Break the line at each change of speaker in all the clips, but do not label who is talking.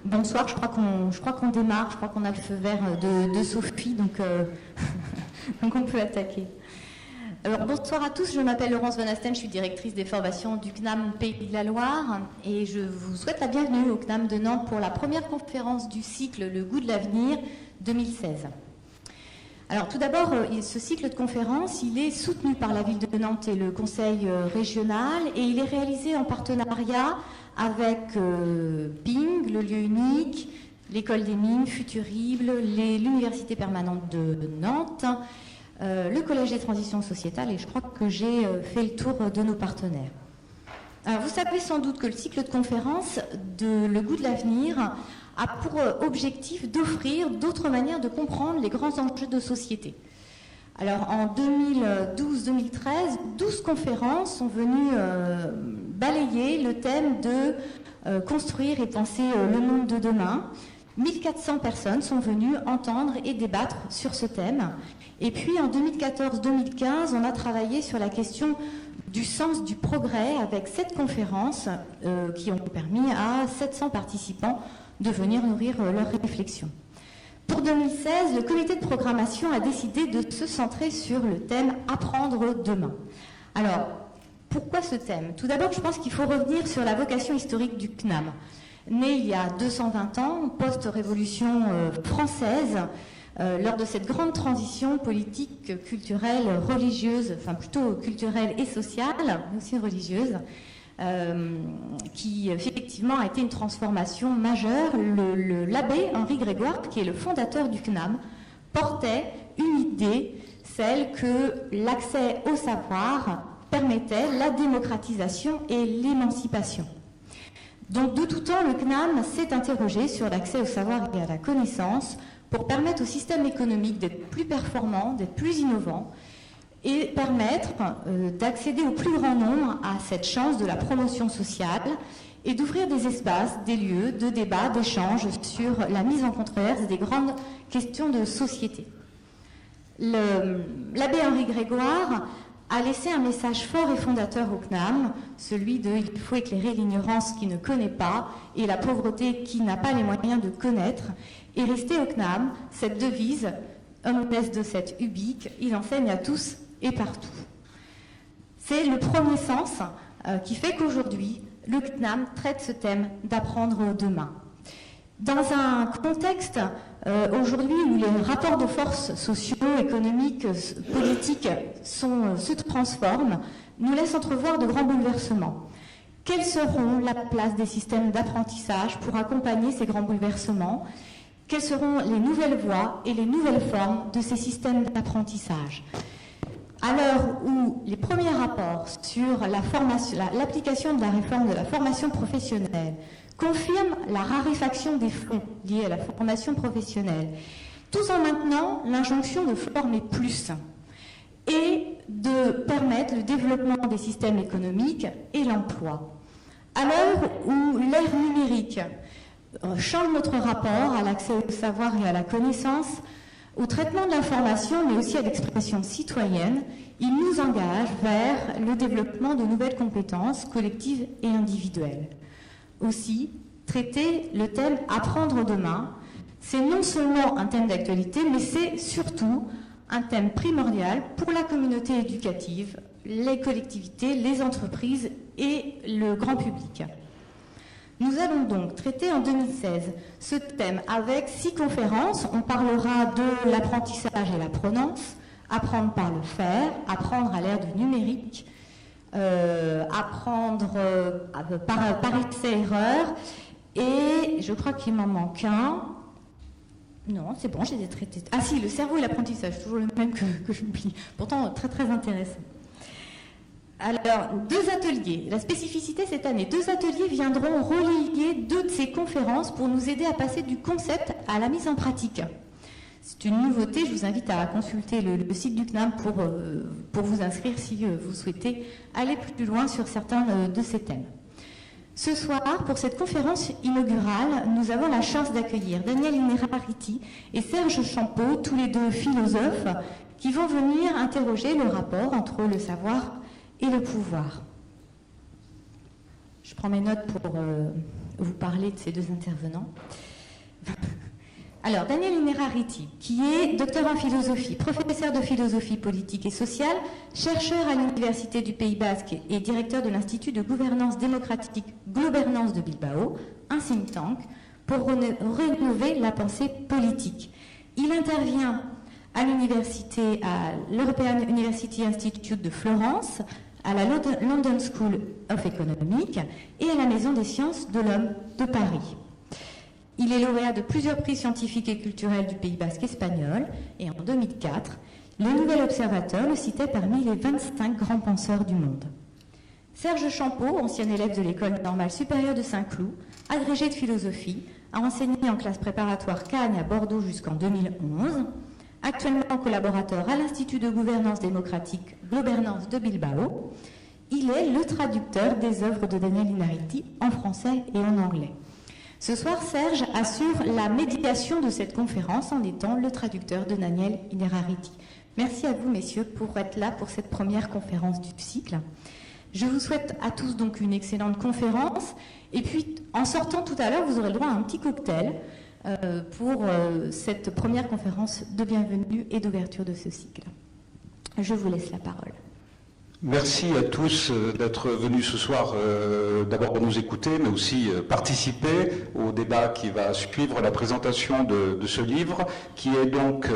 Bonsoir, je crois qu'on démarre, je crois qu'on a le feu vert de Sophie, donc, donc on peut attaquer. Alors bonsoir à tous, je m'appelle Laurence Van Asten, je suis directrice des formations du CNAM Pays de la Loire et je vous souhaite la bienvenue au CNAM de Nantes pour la première conférence du cycle Le goût de l'avenir 2016. Alors tout d'abord, ce cycle de conférences, il est soutenu par la ville de Nantes et le conseil régional et il est réalisé en partenariat avec PING, le lieu unique, l'école des mines, Futurible, l'université permanente de Nantes, le collège des transitions sociétales et je crois que j'ai fait le tour de nos partenaires. Alors, vous savez sans doute que le cycle de conférences de Le goût de l'avenir a pour objectif d'offrir d'autres manières de comprendre les grands enjeux de société. Alors en 2012-2013, 12 conférences sont venues balayer le thème de construire et penser le monde de demain. 1400 personnes sont venues entendre et débattre sur ce thème. Et puis en 2014-2015, on a travaillé sur la question du sens du progrès avec 7 conférences qui ont permis à 700 participants de venir nourrir leurs réflexions. Pour 2016, le comité de programmation a décidé de se centrer sur le thème « Apprendre demain ». Alors, pourquoi ce thème? Tout d'abord, je pense qu'il faut revenir sur la vocation historique du CNAM. Né il y a 220 ans, post-révolution française, lors de cette grande transition politique, culturelle, religieuse, enfin plutôt culturelle et sociale, mais aussi religieuse, qui effectivement a été une transformation majeure. L'abbé Henri Grégoire, qui est le fondateur du CNAM, portait une idée, celle que l'accès au savoir permettait la démocratisation et l'émancipation. Donc de tout temps, le CNAM s'est interrogé sur l'accès au savoir et à la connaissance pour permettre au système économique d'être plus performant, d'être plus innovant, et permettre d'accéder au plus grand nombre à cette chance de la promotion sociale et d'ouvrir des espaces, des lieux de débat, d'échange sur la mise en controverse des grandes questions de société. L'abbé Henri Grégoire a laissé un message fort et fondateur au CNAM, celui de « il faut éclairer l'ignorance qui ne connaît pas et la pauvreté qui n'a pas les moyens de connaître ». Et resté au CNAM, cette devise « Omnes docet ubique », il enseigne à tous et partout. C'est le premier sens qui fait qu'aujourd'hui, le CNAM traite ce thème d'apprendre demain. Dans un contexte aujourd'hui où les rapports de force sociaux, économiques, politiques se transforment, nous laisse entrevoir de grands bouleversements. Quelles seront la place des systèmes d'apprentissage pour accompagner ces grands bouleversements? Quelles seront les nouvelles voies et les nouvelles formes de ces systèmes d'apprentissage? À l'heure où les premiers rapports sur l'application de la réforme de la formation professionnelle confirment la raréfaction des fonds liés à la formation professionnelle, tout en maintenant l'injonction de former plus et de permettre le développement des systèmes économiques et l'emploi. À l'heure où l'ère numérique change notre rapport à l'accès au savoir et à la connaissance, au traitement de l'information, mais aussi à l'expression citoyenne, il nous engage vers le développement de nouvelles compétences collectives et individuelles. Aussi, traiter le thème « Apprendre demain », c'est non seulement un thème d'actualité, mais c'est surtout un thème primordial pour la communauté éducative, les collectivités, les entreprises et le grand public. Nous allons donc traiter en 2016 ce thème avec 6 conférences. On parlera de l'apprentissage et l'apprenance, apprendre par le faire, apprendre à l'ère du numérique, apprendre par essai-erreur, et je crois qu'il m'en manque un. Non, c'est bon, je les ai traités. Ah si, le cerveau et l'apprentissage, toujours le même que j'oublie. Pourtant, très très intéressant. Alors, 2 ateliers. La spécificité cette année, 2 ateliers viendront relier 2 de ces conférences pour nous aider à passer du concept à la mise en pratique. C'est une nouveauté, je vous invite à consulter le site du CNAM pour vous inscrire si vous souhaitez aller plus loin sur certains de ces thèmes. Ce soir, pour cette conférence inaugurale, nous avons la chance d'accueillir Daniel Innerarity et Serge Champeau, tous les 2 philosophes, qui vont venir interroger le rapport entre le savoir et le pouvoir. Je prends mes notes pour vous parler de ces deux intervenants. Alors, Daniel Innerarity, qui est docteur en philosophie, professeur de philosophie politique et sociale, chercheur à l'Université du Pays Basque et directeur de l'Institut de gouvernance démocratique Globernance de Bilbao, un think tank, pour rénover la pensée politique. Il intervient à l'université, à l'European University Institute de Florence, à la London School of Economics et à la Maison des sciences de l'homme de Paris. Il est lauréat de plusieurs prix scientifiques et culturels du Pays basque espagnol et en 2004, le Nouvel Observateur le citait parmi les 25 grands penseurs du monde. Serge Champeau, ancien élève de l'École normale supérieure de Saint-Cloud, agrégé de philosophie, a enseigné en classe préparatoire Cagnes à Bordeaux jusqu'en 2011, actuellement collaborateur à l'Institut de gouvernance démocratique Globernance de Bilbao. Il est le traducteur des œuvres de Daniel Innerarity en français et en anglais. Ce soir, Serge assure la médiation de cette conférence en étant le traducteur de Daniel Innerarity. Merci à vous, messieurs, pour être là pour cette première conférence du cycle. Je vous souhaite à tous donc une excellente conférence. Et puis, en sortant tout à l'heure, vous aurez le droit à un petit cocktail pour cette première conférence de bienvenue et d'ouverture de ce cycle. Je vous laisse la parole.
Merci à tous d'être venus ce soir, d'abord pour nous écouter, mais aussi participer au débat qui va suivre la présentation de ce livre, qui est donc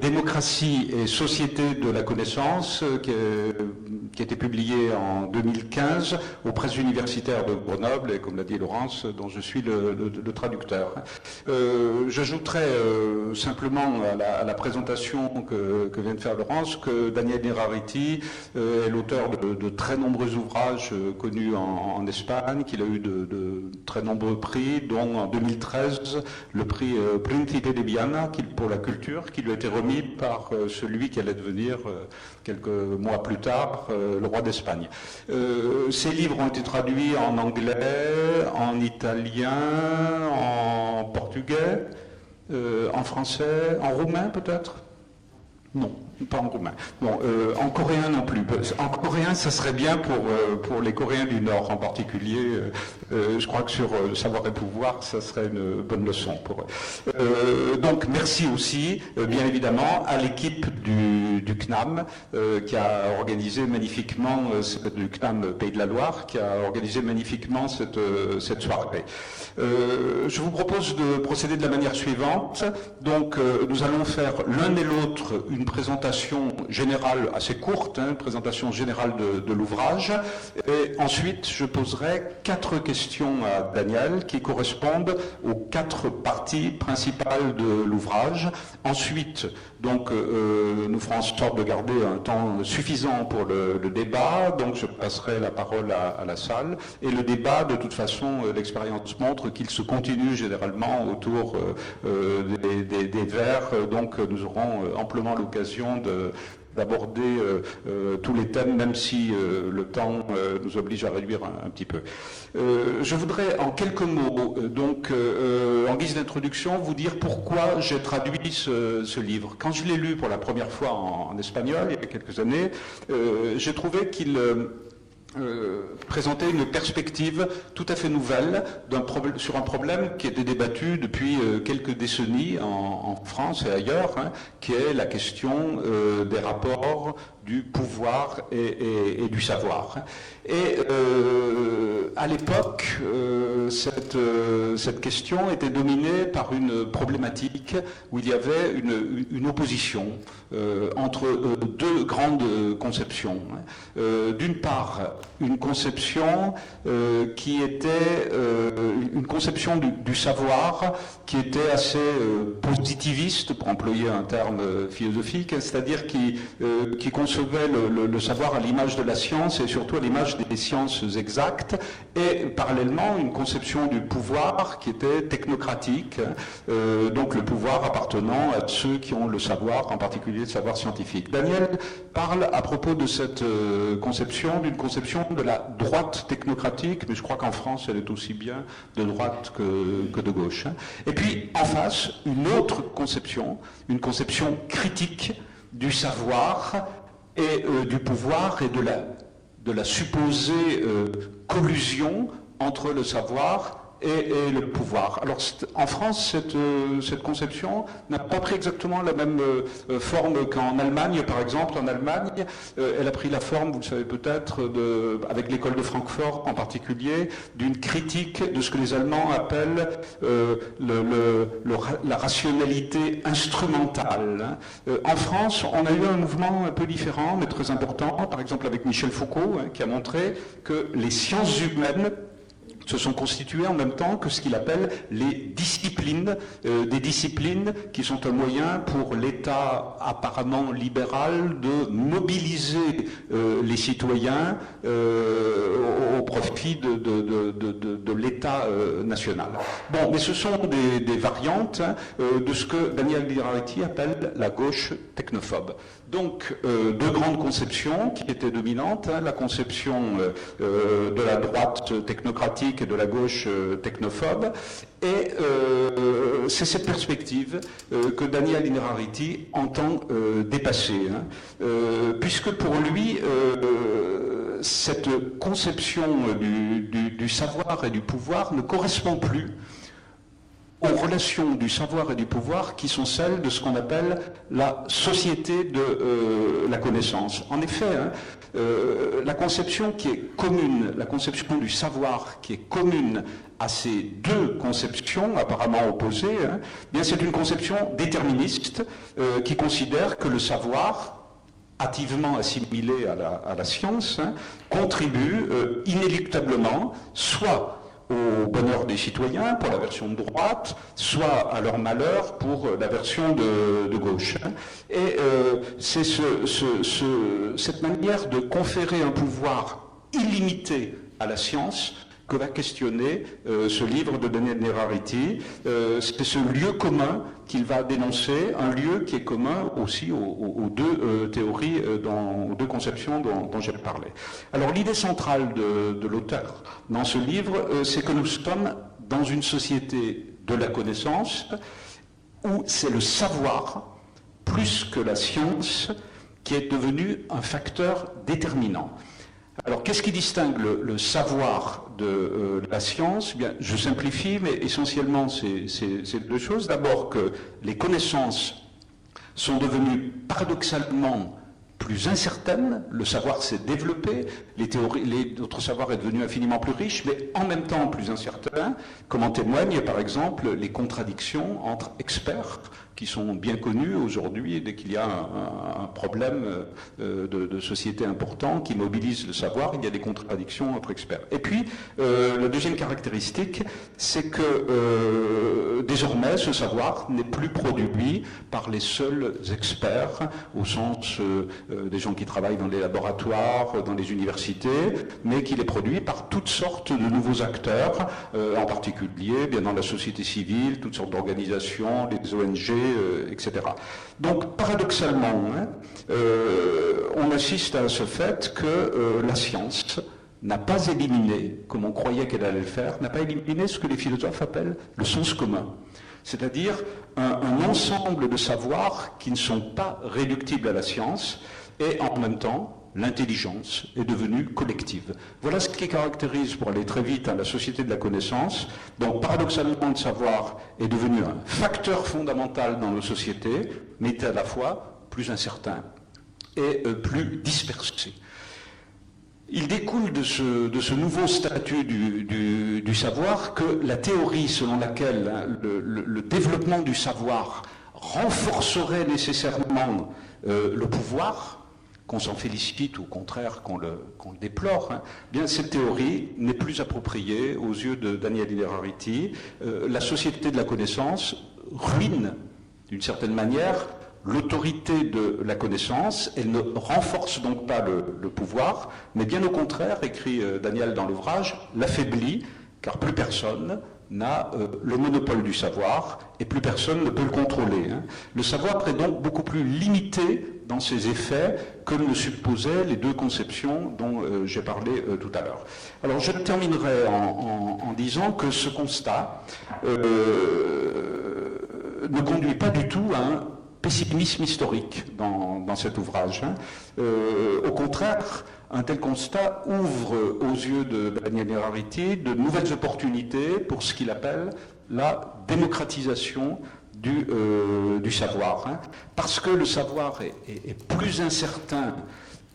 Démocratie et société de la connaissance, qui a été publié en 2015 aux presses universitaires de Grenoble, et comme l'a dit Laurence, dont je suis le traducteur. J'ajouterai simplement à la présentation que vient de faire Laurence que Daniel Innerarity est l'auteur de très nombreux ouvrages connus en Espagne, qu'il a eu de très nombreux prix, dont en 2013 le prix Príncipe de Viana pour la culture, qui lui a été remis par celui qui allait devenir quelques mois plus tard le roi d'Espagne. Ces livres ont été traduits en anglais, en italien, en portugais, en français, en roumain peut-être ? Non, pas en roumain. Bon, en coréen non plus. En coréen, ça serait bien pour les Coréens du Nord en particulier. Je crois que sur Savoir et Pouvoir, ça serait une bonne leçon pour eux. Donc, merci aussi, bien évidemment, à l'équipe du CNAM qui a organisé magnifiquement, du CNAM Pays de la Loire, qui a organisé magnifiquement cette soirée. Je vous propose de procéder de la manière suivante. Donc, nous allons faire l'un et l'autre une présentation générale assez courte, une présentation générale de l'ouvrage. Et ensuite, je poserai 4 questions à Daniel qui correspondent aux 4 parties principales de l'ouvrage. Ensuite, donc, nous ferons en sorte de garder un temps suffisant pour le débat. Donc, je passerai la parole à la salle. Et le débat, de toute façon, l'expérience montre qu'il se continue généralement autour des verres. Donc, nous aurons amplement l'occasion d'aborder tous les thèmes, même si le temps nous oblige à réduire un petit peu. Je voudrais en quelques mots, donc en guise d'introduction, vous dire pourquoi j'ai traduit ce livre. Quand je l'ai lu pour la première fois en espagnol, il y a quelques années, j'ai trouvé qu'il présenter une perspective tout à fait nouvelle sur un problème qui était débattu depuis quelques décennies en France et ailleurs, qui est la question des rapports du pouvoir et du savoir. Et à l'époque, cette question était dominée par une problématique où il y avait une opposition entre 2 grandes conceptions. D'une part, une conception qui était une conception du savoir qui était assez positiviste, pour employer un terme philosophique, c'est-à-dire qui concevait le savoir à l'image de la science et surtout à l'image des sciences exactes, et parallèlement une conception du pouvoir qui était technocratique, donc le pouvoir appartenant à ceux qui ont le savoir, en particulier le savoir scientifique. Daniel parle à propos de cette conception, d'une conception de la droite technocratique, mais je crois qu'en France elle est aussi bien de droite que de gauche. Et puis en face, une autre conception, une conception critique du savoir et du pouvoir et de la supposée collusion entre le savoir et le pouvoir. Alors en France, cette conception n'a pas pris exactement la même forme qu'en Allemagne, par exemple. En Allemagne, elle a pris la forme, vous le savez peut-être, avec l'école de Francfort en particulier, d'une critique de ce que les Allemands appellent la rationalité instrumentale. En France, on a eu un mouvement un peu différent, mais très important, par exemple avec Michel Foucault, qui a montré que les sciences humaines se sont constituées en même temps que ce qu'il appelle les disciplines, des disciplines qui sont un moyen pour l'État apparemment libéral de mobiliser les citoyens au profit de l'État national. Bon, mais ce sont des variantes de ce que Daniel Lirareti appelle la gauche technophobe. Donc, deux grandes conceptions qui étaient dominantes, la conception de la droite technocratique et de la gauche technophobe, et c'est cette perspective que Daniel Innerarity entend dépasser, puisque pour lui, cette conception du savoir et du pouvoir ne correspond plus aux relations du savoir et du pouvoir qui sont celles de ce qu'on appelle la société de la connaissance. En effet, la conception qui est commune, la conception du savoir qui est commune à ces deux conceptions apparemment opposées, bien c'est une conception déterministe qui considère que le savoir, hâtivement assimilé à la science, contribue inéluctablement soit au bonheur des citoyens pour la version de droite, soit à leur malheur pour la version de gauche. Et c'est cette manière de conférer un pouvoir illimité à la science que va questionner ce livre de Daniel Innerarity. C'est ce lieu commun qu'il va dénoncer, un lieu qui est commun aussi aux deux théories, aux deux conceptions dont j'ai parlé. Alors l'idée centrale de l'auteur dans ce livre, c'est que nous sommes dans une société de la connaissance où c'est le savoir, plus que la science, qui est devenu un facteur déterminant. Alors, qu'est-ce qui distingue le savoir de la science? Eh bien, je simplifie, mais essentiellement, c'est deux choses. D'abord, que les connaissances sont devenues paradoxalement plus incertaines, le savoir s'est développé, notre savoir est devenu infiniment plus riche, mais en même temps plus incertain, comme en témoignent par exemple les contradictions entre experts qui sont bien connus aujourd'hui dès qu'il y a un problème de société important qui mobilise le savoir, il y a des contradictions entre experts. Et puis, la deuxième caractéristique, c'est que désormais, ce savoir n'est plus produit par les seuls experts, au sens des gens qui travaillent dans les laboratoires, dans les universités, mais qu'il est produit par toutes sortes de nouveaux acteurs, en particulier bien dans la société civile, toutes sortes d'organisations, les ONG, etc. Donc, paradoxalement, on assiste à ce fait que la science n'a pas éliminé, comme on croyait qu'elle allait le faire, n'a pas éliminé ce que les philosophes appellent le sens commun. C'est-à-dire un ensemble de savoirs qui ne sont pas réductibles à la science, et en même temps, l'intelligence est devenue collective. Voilà ce qui caractérise, pour aller très vite, la société de la connaissance. Donc, paradoxalement, le savoir est devenu un facteur fondamental dans nos sociétés, mais est à la fois plus incertain et plus dispersé. Il découle de ce nouveau statut du savoir que la théorie selon laquelle le développement du savoir renforcerait nécessairement le pouvoir, qu'on s'en félicite ou au contraire qu'on le déplore, bien cette théorie n'est plus appropriée aux yeux de Daniel Innerarity. La société de la connaissance ruine d'une certaine manière l'autorité de la connaissance. Elle ne renforce donc pas le pouvoir, mais bien au contraire, écrit Daniel dans l'ouvrage, l'affaiblit, car plus personne n'a le monopole du savoir et plus personne ne peut le contrôler. Le savoir est donc beaucoup plus limité dans ses effets que ne supposaient les deux conceptions dont j'ai parlé tout à l'heure. Alors je terminerai en disant que ce constat ne conduit pas du tout à un pessimisme historique dans cet ouvrage. Au contraire, un tel constat ouvre aux yeux de Daniel Innerarity de nouvelles opportunités pour ce qu'il appelle la démocratisation du savoir. Parce que le savoir est plus incertain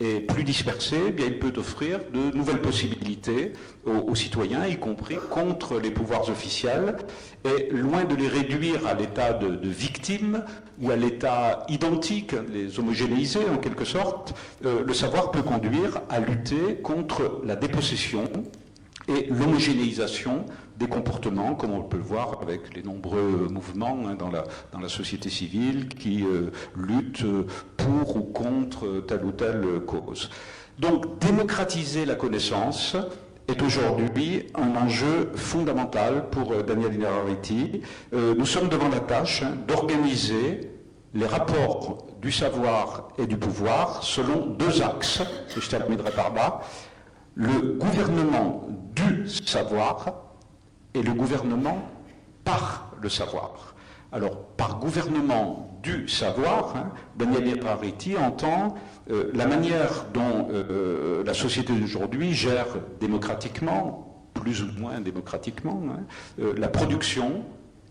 et plus dispersé, eh bien, il peut offrir de nouvelles possibilités aux citoyens, y compris contre les pouvoirs officiels, et loin de les réduire à l'état de victimes ou à l'état identique, les homogénéiser en quelque sorte, le savoir peut conduire à lutter contre la dépossession et l'homogénéisation des comportements, comme on peut le voir avec les nombreux mouvements dans la société civile qui luttent pour ou contre telle ou telle cause. Donc, démocratiser la connaissance est aujourd'hui un enjeu fondamental pour Daniel Innerarity. Nous sommes devant la tâche d'organiser les rapports du savoir et du pouvoir selon deux axes, et je terminerai par là. Le gouvernement du savoir et le gouvernement par le savoir. Alors, par gouvernement du savoir, Daniel Innerarity entend la manière dont la société d'aujourd'hui gère démocratiquement, plus ou moins démocratiquement, la production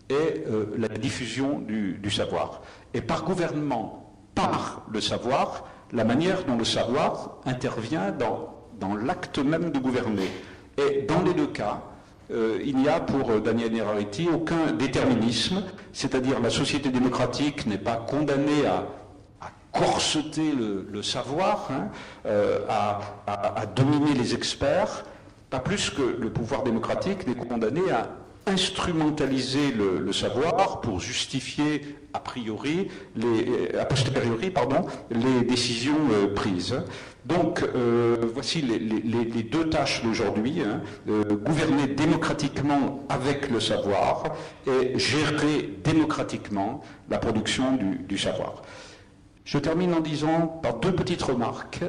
et la diffusion du savoir. Et par gouvernement par le savoir, la manière dont le savoir intervient dans l'acte même de gouverner. Et dans les deux cas, il n'y a pour Daniel Innerarity aucun déterminisme, c'est-à-dire la société démocratique n'est pas condamnée à corseter le savoir, à dominer les experts, pas plus que le pouvoir démocratique n'est condamné à instrumentaliser le savoir pour justifier a posteriori les décisions prises. Donc, voici les deux tâches d'aujourd'hui, gouverner démocratiquement avec le savoir et gérer démocratiquement la production du savoir. Je termine en disant par deux petites remarques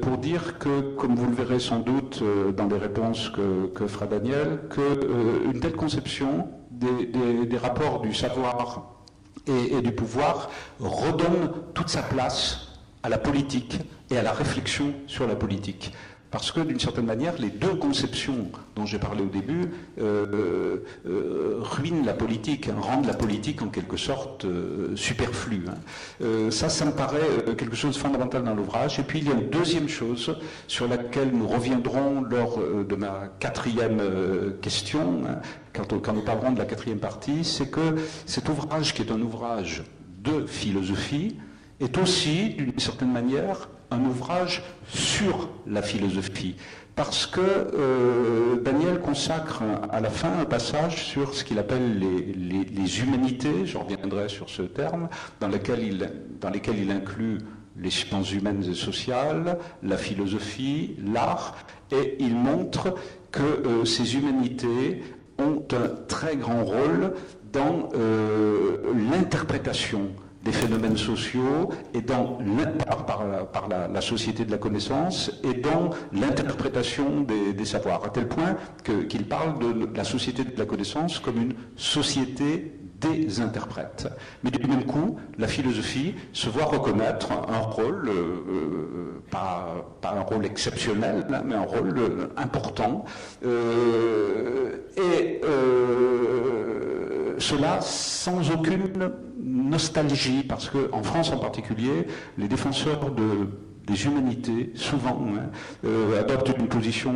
pour dire que, comme vous le verrez sans doute dans les réponses que fera Daniel, qu'une telle conception des rapports du savoir et du pouvoir redonne toute sa place à la politique et à la réflexion sur la politique. Parce que, d'une certaine manière, les deux conceptions dont j'ai parlé au début ruinent la politique, rendent la politique en quelque sorte superflue. Ça me paraît quelque chose de fondamental dans l'ouvrage. Et puis, il y a une deuxième chose sur laquelle nous reviendrons lors de ma quatrième question, quand nous parlerons de la quatrième partie, c'est que cet ouvrage, qui est un ouvrage de philosophie, est aussi, d'une certaine manière, un ouvrage sur la philosophie, parce que Daniel consacre à la fin un passage sur ce qu'il appelle les humanités, je reviendrai sur ce terme, dans lesquels il inclut les sciences humaines et sociales, la philosophie, l'art, et il montre que ces humanités ont un très grand rôle dans l'interprétation des phénomènes sociaux et par la société de la connaissance et dans l'interprétation des savoirs, à tel point qu'il parle de la société de la connaissance comme une société des interprètes. Mais du même coup, la philosophie se voit reconnaître un rôle, pas un rôle exceptionnel, mais un rôle important, cela sans aucune nostalgie, parce qu'en France en particulier, les défenseurs des humanités, souvent, adoptent une position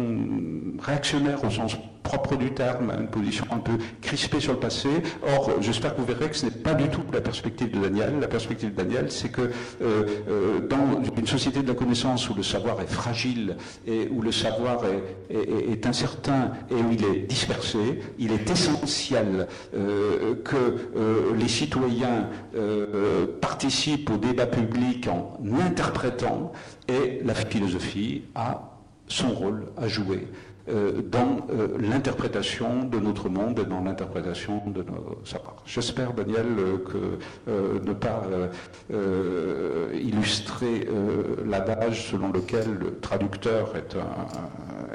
réactionnaire au sens propre du terme, une position un peu crispée sur le passé. Or, j'espère que vous verrez que ce n'est pas du tout la perspective de Daniel. La perspective de Daniel, c'est que dans une société de la connaissance où le savoir est fragile et où le savoir est incertain et où il est dispersé, il est essentiel que les citoyens participent au débat public en interprétant, et la philosophie a son rôle à jouer dans l'interprétation de notre monde et dans l'interprétation de nos savoirs. J'espère, Daniel, que ne pas illustrer l'adage selon lequel le traducteur est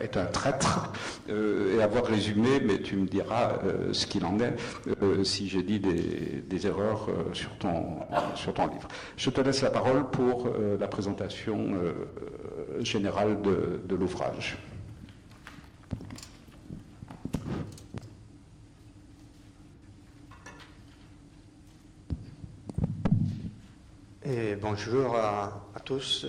est un traître et avoir résumé, mais tu me diras ce qu'il en est si j'ai dit des erreurs sur ton livre. Je te laisse la parole pour la présentation générale de l'ouvrage.
Et bonjour à tous.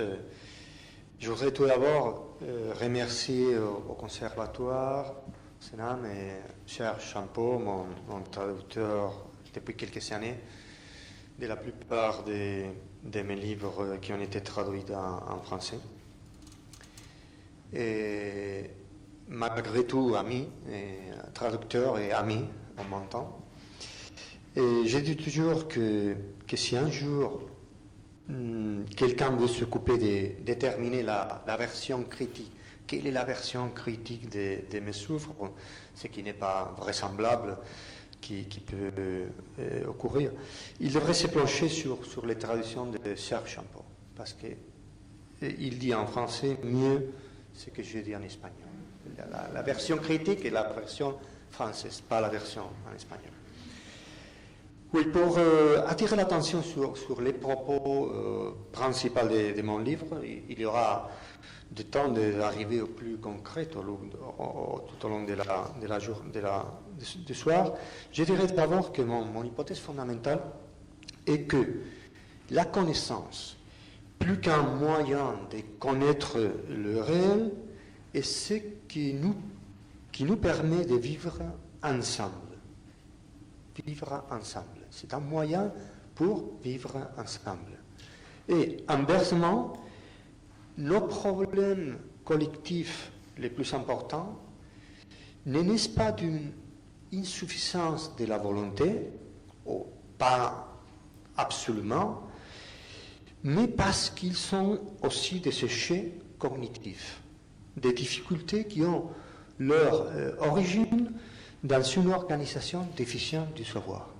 Je voudrais tout d'abord remercier au Conservatoire, au Sénat, et cher Champeau, mon traducteur depuis quelques années, de la plupart de mes livres qui ont été traduits en français. Et malgré tout, ami, traducteur et ami en même temps. Et j'ai dit toujours que si un jour quelqu'un veut se couper de déterminer la version critique, quelle est la version critique de mes œuvres, ce qui n'est pas vraisemblable, qui peut occorrer, il devrait se pencher sur les traductions de Serge Champeau, parce qu'il dit en français mieux ce que je dis en espagnol. La version critique est la version française, pas la version en espagnol. Oui, pour attirer l'attention sur les propos principaux de mon livre, il y aura du temps d'arriver au plus concret tout au long du soir. Je dirais d'abord que mon hypothèse fondamentale est que la connaissance, plus qu'un moyen de connaître le réel, est ce qui nous permet de vivre ensemble. Vivre ensemble. C'est un moyen pour vivre ensemble. Et inversement, nos problèmes collectifs les plus importants ne naissent pas d'une insuffisance de la volonté, ou pas absolument, mais parce qu'ils sont aussi des échecs cognitifs, des difficultés qui ont leur origine dans une organisation déficiente du savoir.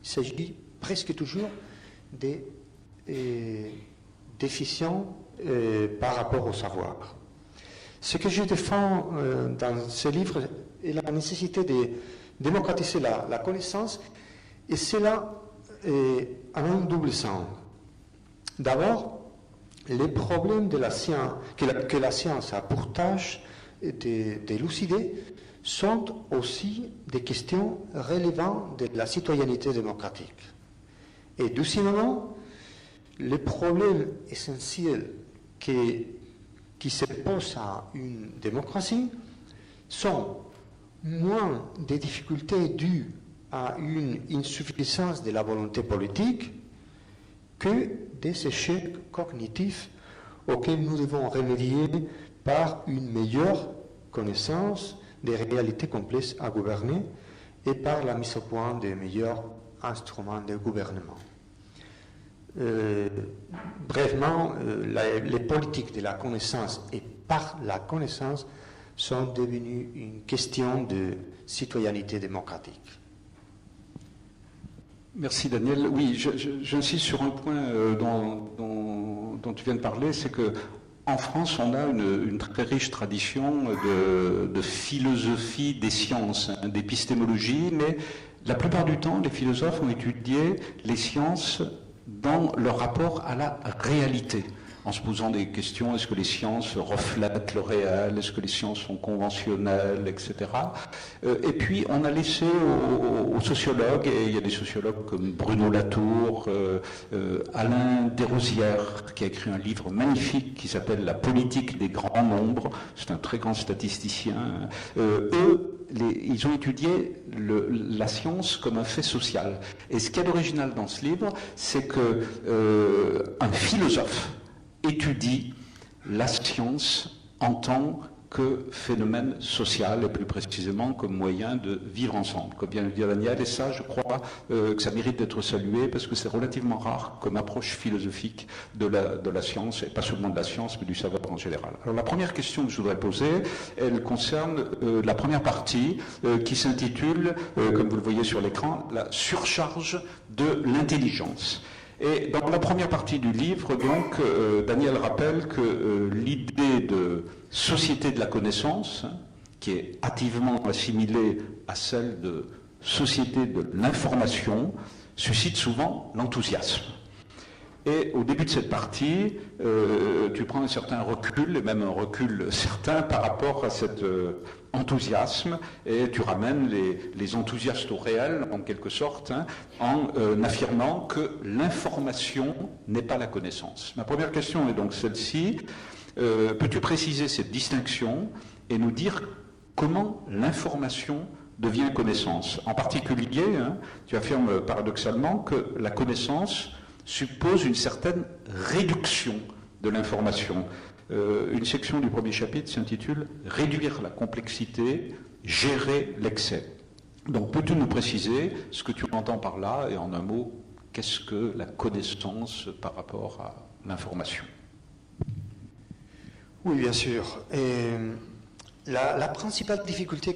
Il s'agit presque toujours des déficients par rapport au savoir. Ce que je défends dans ce livre est la nécessité de démocratiser la connaissance, et cela en un double sens. D'abord, les problèmes de la science, que la science a pour tâche d'élucider, sont aussi des questions relevant de la citoyenneté démocratique. Et deuxièmement, les problèmes essentiels qui se posent à une démocratie sont moins des difficultés dues à une insuffisance de la volonté politique que des échecs cognitifs auxquels nous devons remédier par une meilleure connaissance des réalités complexes à gouverner et par la mise au point de meilleurs instruments de gouvernement. Brèvement, les politiques de la connaissance et par la connaissance sont devenues une question de citoyenneté démocratique.
Merci Daniel. Oui, j'insiste sur un point dont tu viens de parler, c'est que en France, on a une très riche tradition de philosophie des sciences, d'épistémologie, mais la plupart du temps, les philosophes ont étudié les sciences dans leur rapport à la réalité, en se posant des questions, est-ce que les sciences reflètent le réel, est-ce que les sciences sont conventionnelles, etc. Et puis on a laissé aux sociologues, et il y a des sociologues comme Bruno Latour, Alain Desrosières, qui a écrit un livre magnifique qui s'appelle La politique des grands nombres, c'est un très grand statisticien, ils ont étudié la science comme un fait social. Et ce qui est original dans ce livre, c'est qu'un philosophe étudie la science en tant que phénomène social, et plus précisément comme moyen de vivre ensemble, comme vient de dire Daniel, et ça, je crois que ça mérite d'être salué, parce que c'est relativement rare comme approche philosophique de la science, et pas seulement de la science, mais du savoir en général. Alors la première question que je voudrais poser, elle concerne la première partie, qui s'intitule, comme vous le voyez sur l'écran, la surcharge de l'intelligence. Et dans la première partie du livre, donc, Daniel rappelle que l'idée de société de la connaissance, qui est hâtivement assimilée à celle de société de l'information, suscite souvent l'enthousiasme. Et au début de cette partie, tu prends un certain recul, et même un recul certain par rapport à cet enthousiasme, et tu ramènes les enthousiastes au réel, en quelque sorte, hein, en affirmant que l'information n'est pas la connaissance. Ma première question est donc celle-ci. Peux-tu préciser cette distinction et nous dire comment l'information devient connaissance? En particulier, hein, tu affirmes paradoxalement que la connaissance suppose une certaine réduction de l'information. Une section du premier chapitre s'intitule « Réduire la complexité, gérer l'excès ». Donc peux-tu nous préciser ce que tu entends par là et en un mot, qu'est-ce que la connaissance par rapport à l'information?
Oui, bien sûr. Et la principale difficulté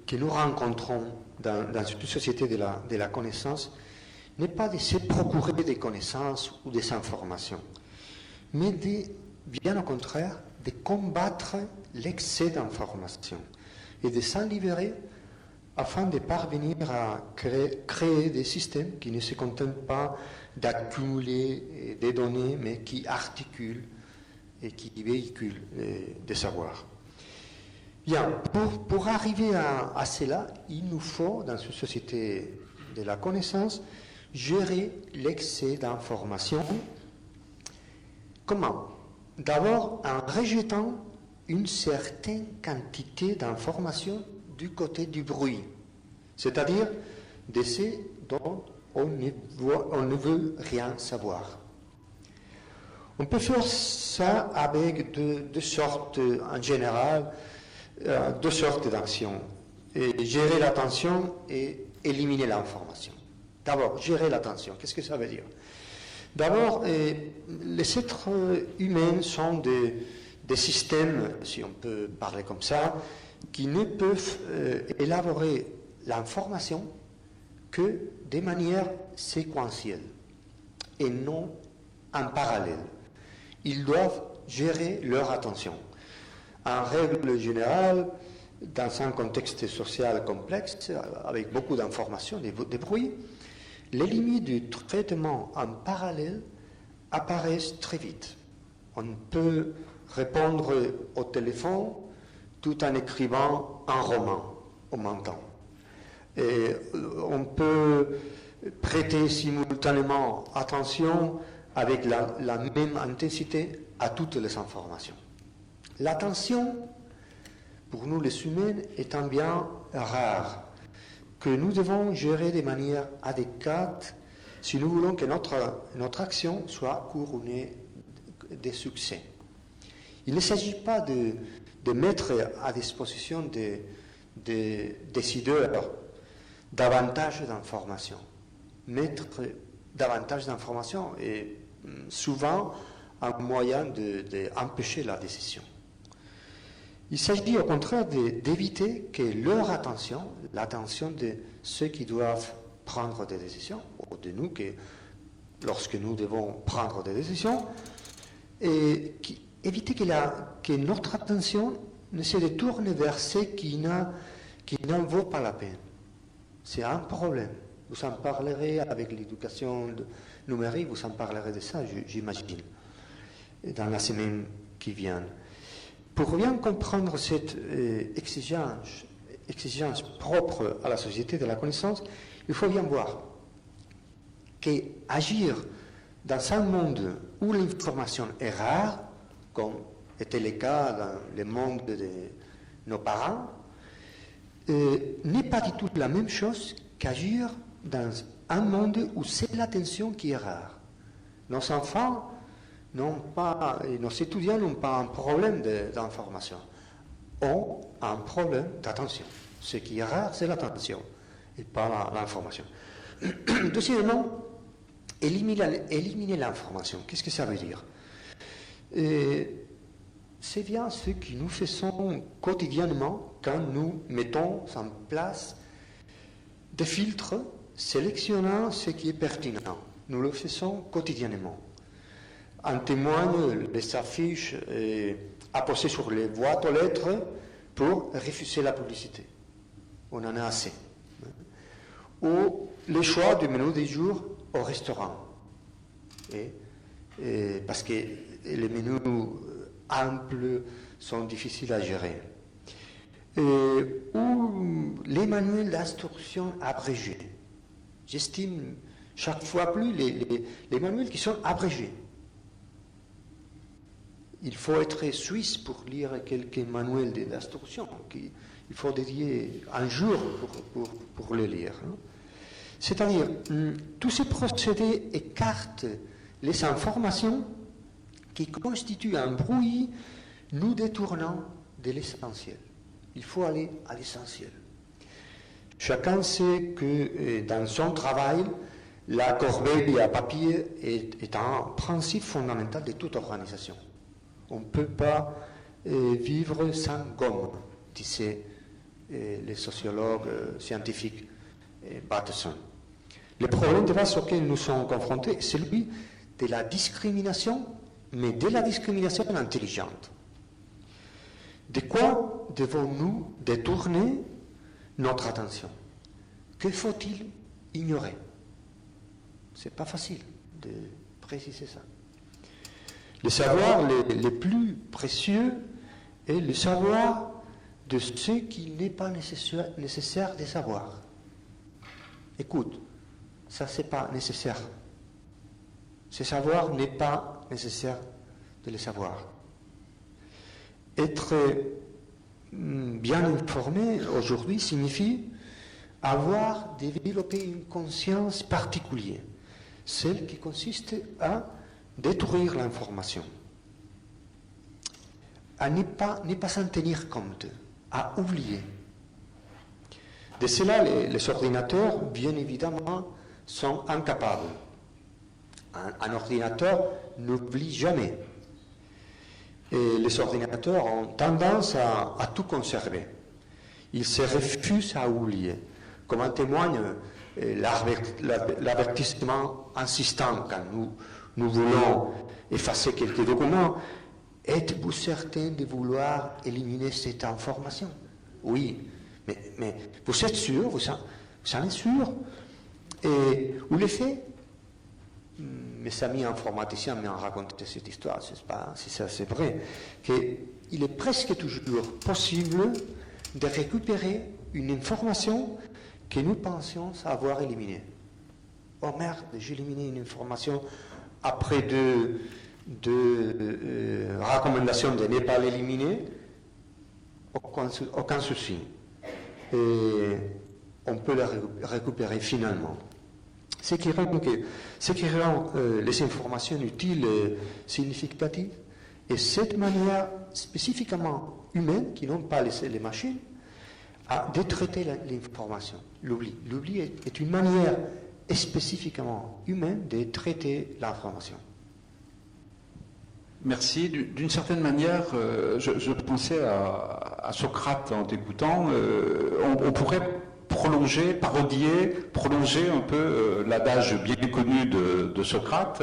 que nous rencontrons dans une société de la connaissance n'est pas de se procurer des connaissances ou des informations, mais bien au contraire, de combattre l'excès d'informations et de s'en libérer afin de parvenir à créer des systèmes qui ne se contentent pas d'accumuler des données, mais qui articulent et qui véhiculent des savoirs. Bien, pour arriver à cela, il nous faut, dans une société de la connaissance, gérer l'excès d'informations. Comment? D'abord en rejetant une certaine quantité d'informations du côté du bruit, c'est-à-dire de ce dont on ne veut rien savoir. On peut faire ça avec deux sortes, en général, deux sortes d'actions. Gérer l'attention et éliminer l'information. D'abord, gérer l'attention. Qu'est-ce que ça veut dire? D'abord, les êtres humains sont des systèmes, si on peut parler comme ça, qui ne peuvent élaborer l'information que de manière séquentielle et non en parallèle. Ils doivent gérer leur attention. En règle générale, dans un contexte social complexe, avec beaucoup d'informations, des bruits, les limites du traitement en parallèle apparaissent très vite. On peut répondre au téléphone tout en écrivant un roman au même temps. Et on peut prêter simultanément attention avec la même intensité à toutes les informations. L'attention, pour nous les humains, est un bien rare que nous devons gérer de manière adéquate si nous voulons que notre action soit couronnée de succès. Il ne s'agit pas de mettre à disposition des décideurs davantage d'informations. Mettre davantage d'informations est souvent un moyen d'empêcher la décision. Il s'agit au contraire d'éviter que leur attention, l'attention de ceux qui doivent prendre des décisions, ou de nous, lorsque nous devons prendre des décisions, et éviter que notre attention ne se détourne vers ce qui n'en vaut pas la peine. C'est un problème. Vous en parlerez avec l'éducation numérique, vous en parlerez de ça, j'imagine, dans la semaine qui vient. Pour bien comprendre cette exigence propre à la société de la connaissance, il faut bien voir qu'agir dans un monde où l'information est rare, comme était le cas dans le monde de nos parents, n'est pas du tout la même chose qu'agir dans un monde où c'est l'attention qui est rare. Nos enfants n'ont pas, et nos étudiants n'ont pas un problème d'information, ont un problème d'attention. Ce qui est rare, c'est l'attention, et pas l'information. Deuxièmement, éliminer l'information. Qu'est-ce que ça veut dire? C'est bien ce que nous faisons quotidiennement quand nous mettons en place des filtres sélectionnant ce qui est pertinent. nous le faisons quotidiennement. En témoignent les affiches apposées sur les boîtes aux lettres pour refuser la publicité. On en a assez. Ou les choix du menu du jour au restaurant. Parce que les menus amples sont difficiles à gérer. Ou les manuels d'instruction abrégés. J'estime chaque fois plus les manuels qui sont abrégés. Il faut être suisse pour lire quelques manuels d'instruction. Il faut dédier un jour pour les lire. C'est-à-dire, tous ces procédés écartent les informations qui constituent un bruit nous détournant de l'essentiel. Il faut aller à l'essentiel. Chacun sait que dans son travail, la corbeille à papier est un principe fondamental de toute organisation. On ne peut pas vivre sans gomme, disait le sociologue scientifique Bateson. Le problème de base auquel nous sommes confrontés, c'est celui de la discrimination, mais de la discrimination intelligente. De quoi devons-nous détourner notre attention? Que faut-il ignorer? Ce n'est pas facile de préciser ça. Le savoir le plus précieux est le savoir de ce qui n'est pas nécessaire de savoir. Écoute, ça c'est pas nécessaire. Ce savoir n'est pas nécessaire de le savoir. Être bien informé aujourd'hui signifie avoir développé une conscience particulière, celle qui consiste à détruire l'information, à ne pas s'en tenir compte, à oublier. De cela, les ordinateurs, bien évidemment, sont incapables. Un ordinateur n'oublie jamais. Et les ordinateurs ont tendance à tout conserver. Ils se refusent à oublier. Comme en témoigne l'avertissement insistant quand nous voulons effacer quelques documents. Êtes-vous certain de vouloir éliminer cette information? Oui, mais vous êtes sûr, vous en êtes sûr? Et où les faits? Mes amis informaticiens m'ont raconté cette histoire, je ne sais pas si ça c'est vrai, qu'il est presque toujours possible de récupérer une information que nous pensions avoir éliminée. Oh merde, j'ai éliminé une information après deux recommandations de ne pas l'éliminer, aucun souci. Et on peut la récupérer finalement. Ce qui rend les informations utiles et significatives, et cette manière spécifiquement humaine, qui n'ont pas laissé les machines, de traiter l'information. L'oubli. L'oubli est une manière spécifiquement humaine de traiter l'information.
Merci. D'une certaine manière, je pensais à Socrate en t'écoutant. On pourrait prolonger un peu l'adage bien connu de Socrate.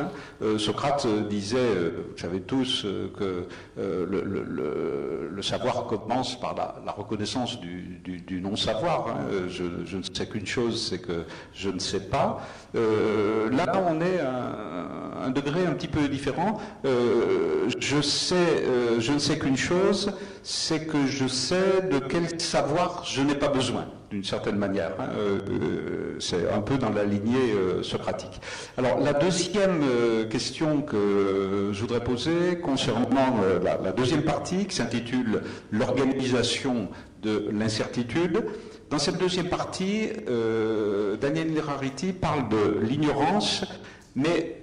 Socrate disait, vous savez tous, que le savoir commence par la reconnaissance du non-savoir. Je ne sais qu'une chose, c'est que je ne sais pas. Là, on est à un degré un petit peu différent. Je ne sais qu'une chose, c'est que je sais de quel savoir je n'ai pas besoin, d'une certaine manière. C'est un peu dans la lignée socratique. Alors, la deuxième question que je voudrais poser concernant la deuxième partie, qui s'intitule « L'organisation de l'incertitude ». Dans cette deuxième partie, Daniel Lerariti parle de l'ignorance, mais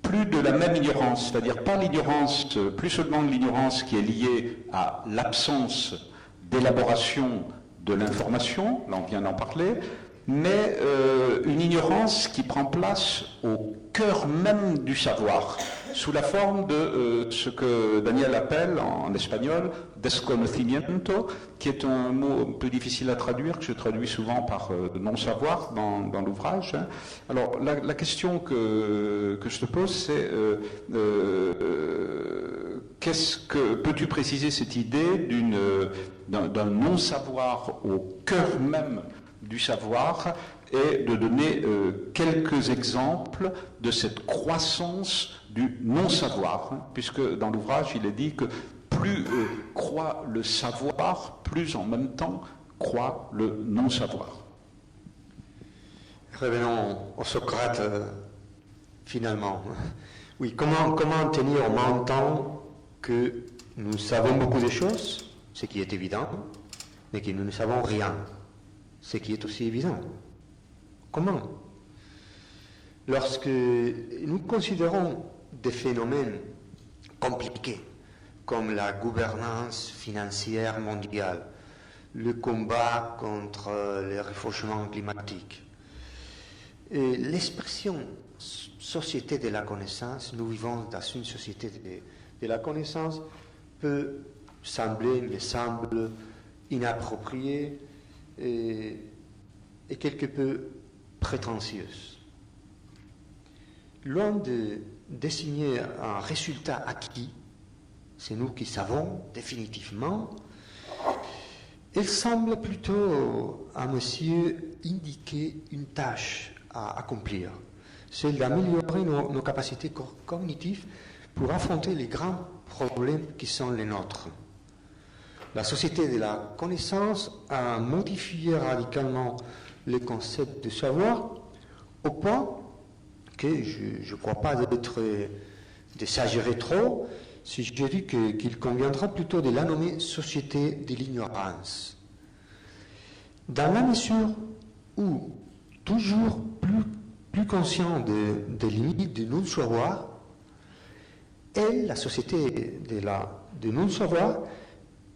plus de la même ignorance, c'est-à-dire pas l'ignorance, plus seulement l'ignorance qui est liée à l'absence d'élaboration de l'information, là on vient d'en parler, mais une ignorance qui prend place au cœur même du savoir. sous la forme de ce que Daniel appelle en espagnol desconocimiento, qui est un mot un peu difficile à traduire, que je traduis souvent par non-savoir dans l'ouvrage. Alors la question que je te pose, c'est peux-tu préciser cette idée d'un non-savoir au cœur même du savoir, et de donner quelques exemples de cette croissance du non-savoir, hein, puisque dans l'ouvrage il est dit que plus croît le savoir, plus en même temps croît le non-savoir.
Revenons au Socrate, finalement. Oui, comment tenir en même temps que nous savons beaucoup de choses, ce qui est évident, mais que nous ne savons rien, ce qui est aussi évident. Comment? Lorsque nous considérons des phénomènes compliqués, comme la gouvernance financière mondiale, le combat contre le réchauffement climatique, et l'expression société de la connaissance, nous vivons dans une société de la connaissance, me semble inappropriée et quelque peu prétentieuse. Loin de désigner un résultat acquis, c'est nous qui savons définitivement, elle semble plutôt à monsieur indiquer une tâche à accomplir, celle d'améliorer nos capacités cognitives pour affronter les grands problèmes qui sont les nôtres. La société de la connaissance a modifié radicalement les concepts de savoir au point que je ne crois pas d'exagérer trop si je dis qu'il conviendra plutôt de la nommer société de l'ignorance. Dans la mesure où, toujours plus conscient des limites du non-savoir, la société de non-savoir,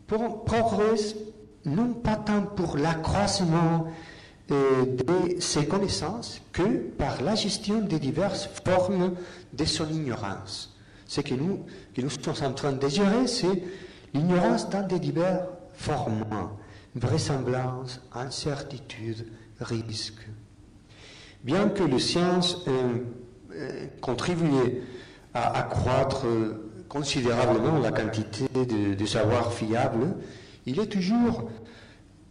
progresse non pas tant pour l'accroissement de ses connaissances que par la gestion des diverses formes de son ignorance. Ce que nous sommes en train de gérer, c'est l'ignorance dans des diverses formes, vraisemblance, incertitude, risque. Bien que les sciences contribuent à accroître considérablement la quantité de savoir fiable, il est toujours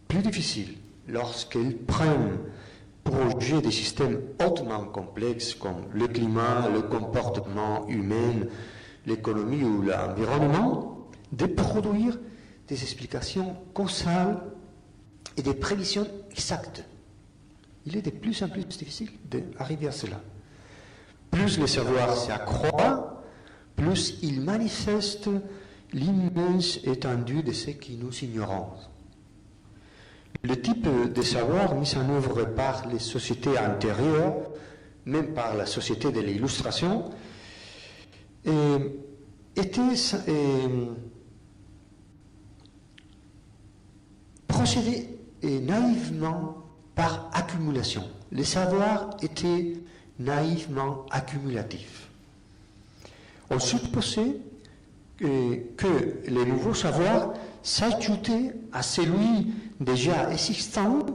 plus difficile lorsqu'elles prennent pour objet des systèmes hautement complexes comme le climat, le comportement humain, l'économie ou l'environnement, de produire des explications causales et des prévisions exactes. Il est de plus en plus difficile d'arriver à cela. Plus le savoir s'accroît, plus il manifeste l'immense étendue de ce que nous ignorons. Le type de savoir mis en œuvre par les sociétés antérieures, même par la société de l'illustration, procédait naïvement par accumulation. Le savoir était naïvement accumulatif. On supposait que les nouveaux savoirs s'ajoutaient à celui déjà existant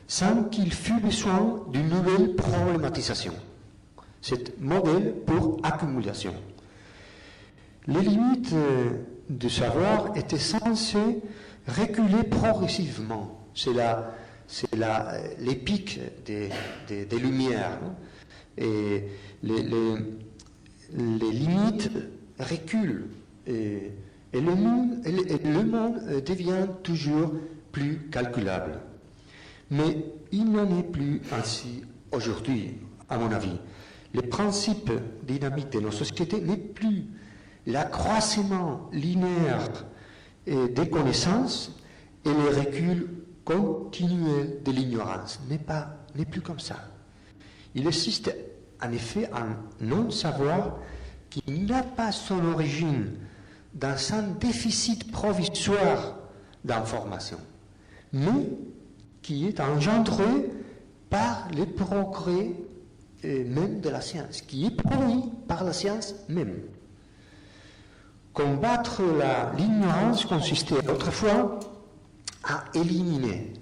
sans qu'il fût besoin d'une nouvelle problématisation. C'est modèle pour accumulation. Les limites du savoir étaient censées reculer progressivement. C'est les pics des lumières. Et les limites reculent. Et le monde devient toujours plus calculable. Mais il n'en est plus ainsi aujourd'hui, à mon avis. Le principe dynamique de nos sociétés n'est plus l'accroissement linéaire des connaissances et le recul continuel de l'ignorance. N'est plus comme ça. Il existe en effet un non-savoir qui n'a pas son origine dans un déficit provisoire d'information, mais qui est engendré par les progrès même de la science, qui est promis par la science même. Combattre l'ignorance consistait autrefois à éliminer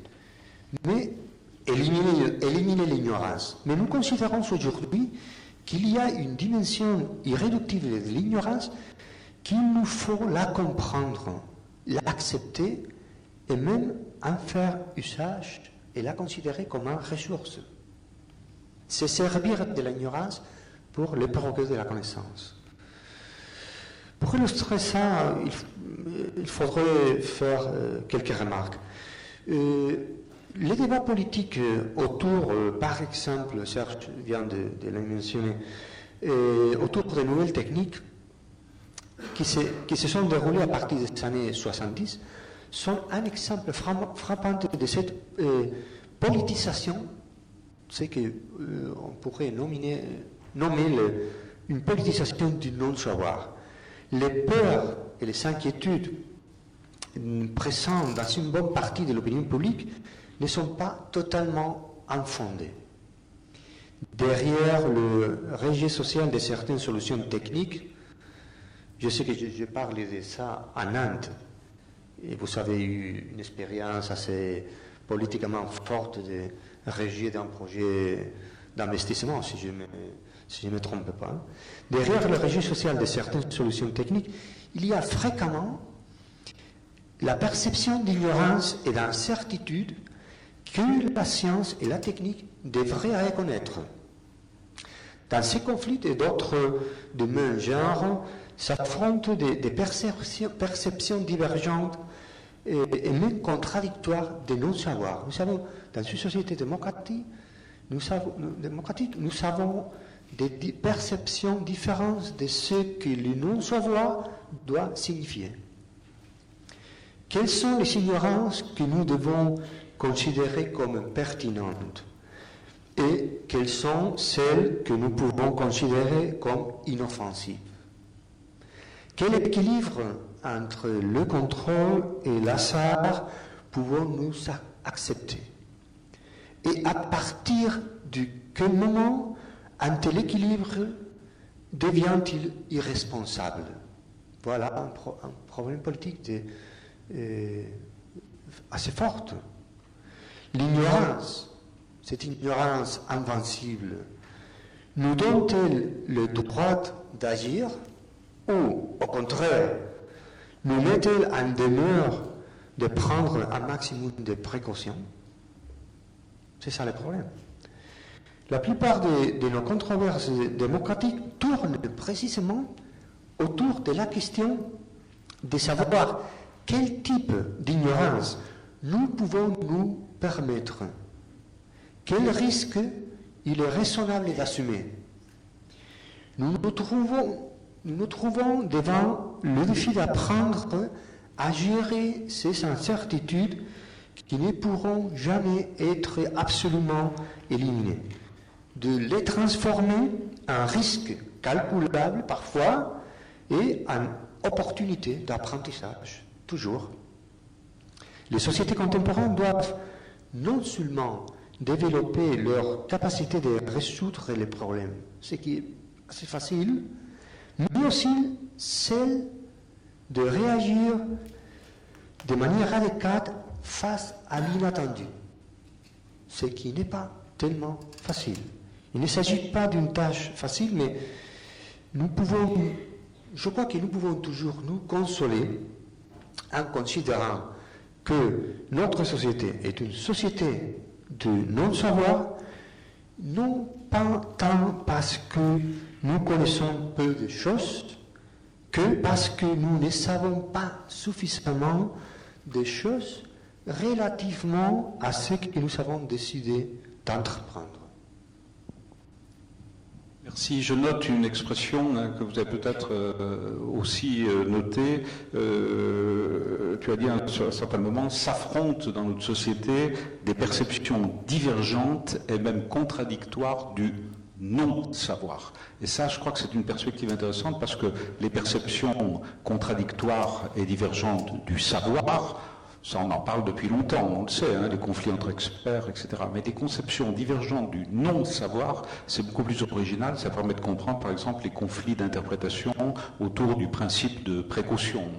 l'ignorance. Mais nous considérons aujourd'hui qu'il y a une dimension irréductible de l'ignorance qu'il nous faut la comprendre, l'accepter et même en faire usage et la considérer comme une ressource. C'est servir de l'ignorance pour le progrès de la connaissance. Pour illustrer ça, il faudrait faire quelques remarques. Les débats politiques autour, par exemple, Serge vient de le mentionner, autour des nouvelles techniques qui se sont déroulées à partir des années 70, sont un exemple frappant de cette politisation, c'est qu'on pourrait nommer une politisation du non-savoir. Les peurs et les inquiétudes présentes dans une bonne partie de l'opinion publique ne sont pas totalement infondées. Derrière le rejet social de certaines solutions techniques, je sais que je parle de ça à Nantes, et vous avez eu une expérience assez politiquement forte de rejet d'un projet d'investissement, si je ne me trompe pas. Derrière le rejet social de certaines solutions techniques, il y a fréquemment la perception d'ignorance et d'incertitude que la science et la technique devraient reconnaître. Dans ces conflits et d'autres de même genre, s'affrontent des perceptions divergentes et même contradictoires de non-savoir. Nous savons, dans une société démocratique, nous avons des perceptions différentes de ce que le non-savoir doit signifier. Quelles sont les ignorances que nous devons considérer comme pertinentes et quelles sont celles que nous pouvons considérer comme inoffensives? Quel équilibre entre le contrôle et l'hasard pouvons-nous accepter? Et à partir de quel moment un tel équilibre devient-il irresponsable? Voilà un problème politique assez fort. L'ignorance, cette ignorance invincible, nous donne-t-elle le droit d'agir ou, au contraire, nous met-elle en demeure de prendre un maximum de précautions? C'est ça le problème. La plupart de nos controverses démocratiques tournent précisément autour de la question de savoir quel type d'ignorance nous pouvons nous permettre, quel risque il est raisonnable d'assumer. Nous nous trouvons devant le défi d'apprendre à gérer ces incertitudes qui ne pourront jamais être absolument éliminées, de les transformer en risque calculable parfois et en opportunité d'apprentissage, toujours. Les sociétés contemporaines doivent non seulement développer leur capacité de résoudre les problèmes, ce qui est assez facile, mais aussi celle de réagir de manière adéquate face à l'inattendu, ce qui n'est pas tellement facile. Il ne s'agit pas d'une tâche facile, mais je crois que nous pouvons toujours nous consoler en considérant que notre société est une société de non-savoir, non pas tant parce que nous connaissons peu de choses, que parce que nous ne savons pas suffisamment de choses relativement à ce que nous avons décidé d'entreprendre.
Merci. Je note une expression que vous avez peut-être aussi notée. Tu as dit à un certain moment, s'affrontent dans notre société des perceptions divergentes et même contradictoires du non-savoir. Et ça, je crois que c'est une perspective intéressante parce que les perceptions contradictoires et divergentes du savoir Ça, on en parle depuis longtemps, on le sait, hein, les conflits entre experts, etc. Mais des conceptions divergentes du non-savoir, c'est beaucoup plus original. Ça permet de comprendre, par exemple, les conflits d'interprétation autour du principe de précaution,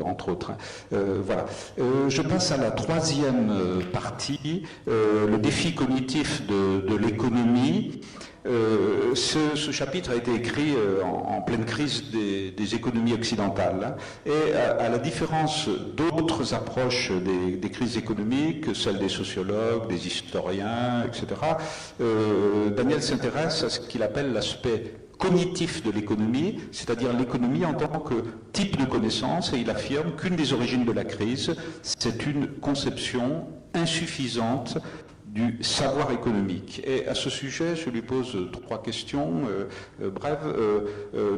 entre autres. Voilà. Je passe à la troisième partie, le défi cognitif de l'économie. Ce chapitre a été écrit en pleine crise des économies occidentales, hein, et à la différence d'autres approches des crises économiques, celles des sociologues, des historiens, etc., Daniel s'intéresse à ce qu'il appelle l'aspect cognitif de l'économie, c'est-à-dire l'économie en tant que type de connaissance, et il affirme qu'une des origines de la crise, c'est une conception insuffisante du savoir économique. Et à ce sujet, je lui pose trois questions brèves.